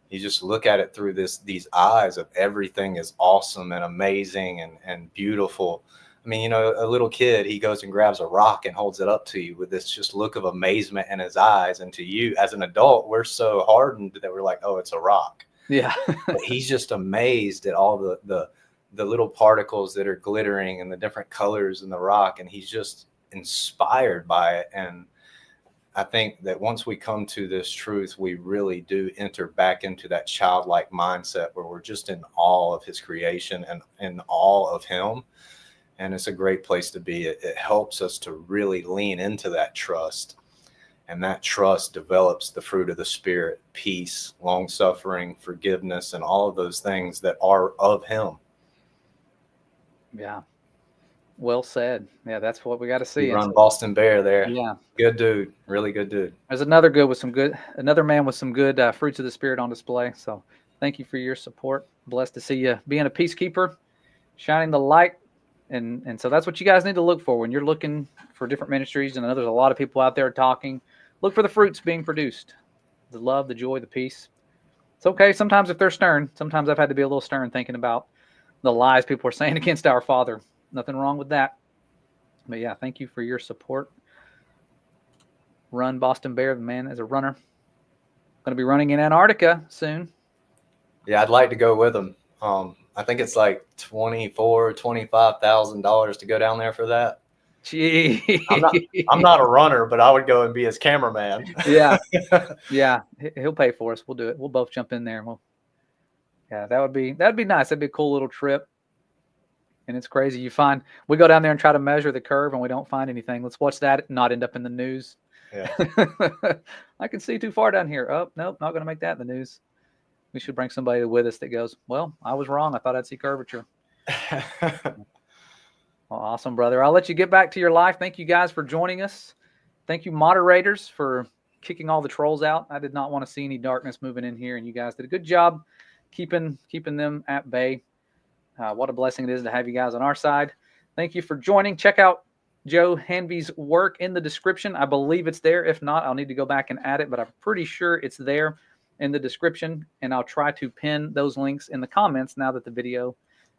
You just look at it through these eyes of everything is awesome and amazing and beautiful. I mean, a little kid, he goes and grabs a rock and holds it up to you with this just look of amazement in his eyes. And to you as an adult, we're so hardened that we're like, oh, it's a rock. Yeah. But he's just amazed at all the little particles that are glittering and the different colors in the rock. And he's just inspired by it. And I think that once we come to this truth, we really do enter back into that childlike mindset where we're just in awe of his creation and in awe of him. And it's a great place to be. It helps us to really lean into that trust. And that trust develops the fruit of the Spirit, peace, long suffering, forgiveness, and all of those things that are of him. Yeah. Well said. Yeah, that's what we got to see. You And run so, Boston Bear there. yeah, Good dude. Really good dude. there's another man with some good fruits of the Spirit on display. So thank you for your support. Blessed to see you being a peacekeeper, shining the light. And so that's what you guys need to look for when you're looking for different ministries. And I know there's a lot of people out there talking. Look for the fruits being produced, the love, the joy, the peace. It's okay sometimes if they're stern. Sometimes I've had to be a little stern thinking about the lies people are saying against our Father. Nothing wrong with that. But yeah, thank you for your support. Run Boston Bear, the man is a runner. Going to be running in Antarctica soon. Yeah, I'd like to go with him. I think it's like $25,000 to go down there for that. Gee. I'm not a runner, but I would go and be his cameraman. Yeah. Yeah. He'll pay for us. We'll do it. We'll both jump in there. Yeah, that'd be nice. That'd be a cool little trip. And it's crazy. We go down there and try to measure the curve and we don't find anything. Let's watch that not end up in the news. Yeah. I can see too far down here. Oh, nope, not going to make that in the news. We should bring somebody with us that goes, well, I was wrong. I thought I'd see curvature. Well, awesome, brother. I'll let you get back to your life. Thank you guys for joining us. Thank you, moderators, for kicking all the trolls out. I did not want to see any darkness moving in here, and you guys did a good job keeping them at bay. What a blessing it is to have you guys on our side. Thank you for joining. Check out Joe Hanvey's work in the description. I believe it's there. If not, I'll need to go back and add it, but I'm pretty sure it's there in the description, and I'll try to pin those links in the comments now that the video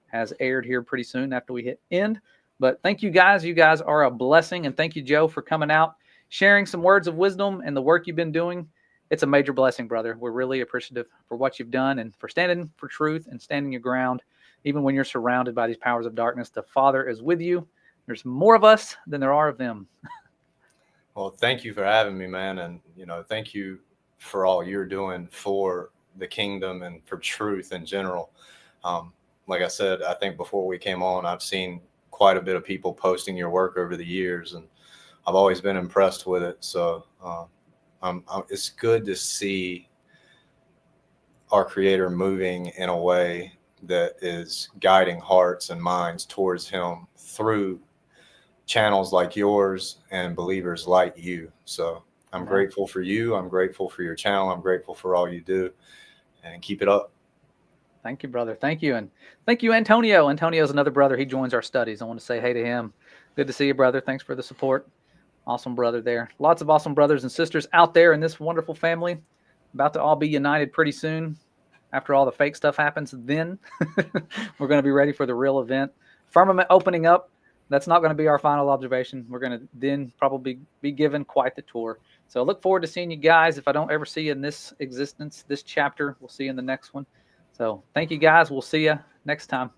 has aired here pretty soon after we hit end. But thank you guys. You guys are a blessing, and thank you, Joe, for coming out, sharing some words of wisdom and the work you've been doing. It's a major blessing, brother. We're really appreciative for what you've done and for standing for truth and standing your ground. Even when you're surrounded by these powers of darkness, the Father is with you. There's more of us than there are of them. Well, thank you for having me, man. And, thank you for all you're doing for the kingdom and for truth in general. Like I said, I think before we came on, I've seen quite a bit of people posting your work over the years, and I've always been impressed with it. So it's good to see our Creator moving in a way that is guiding hearts and minds towards him through channels like yours and believers like you. So I'm grateful for you. I'm grateful for your channel. I'm grateful for all you do, and keep it up. Thank you, brother. Thank you. And thank you, Antonio. Antonio's another brother. He joins our studies. I want to say hey to him. Good to see you, brother. Thanks for the support. Awesome brother there. Lots of awesome brothers and sisters out there in this wonderful family. About to all be united pretty soon. After all the fake stuff happens, then we're going to be ready for the real event. Firmament opening up. That's not going to be our final observation. We're going to then probably be given quite the tour. So I look forward to seeing you guys. If I don't ever see you in this existence, this chapter, we'll see you in the next one. So thank you guys. We'll see you next time.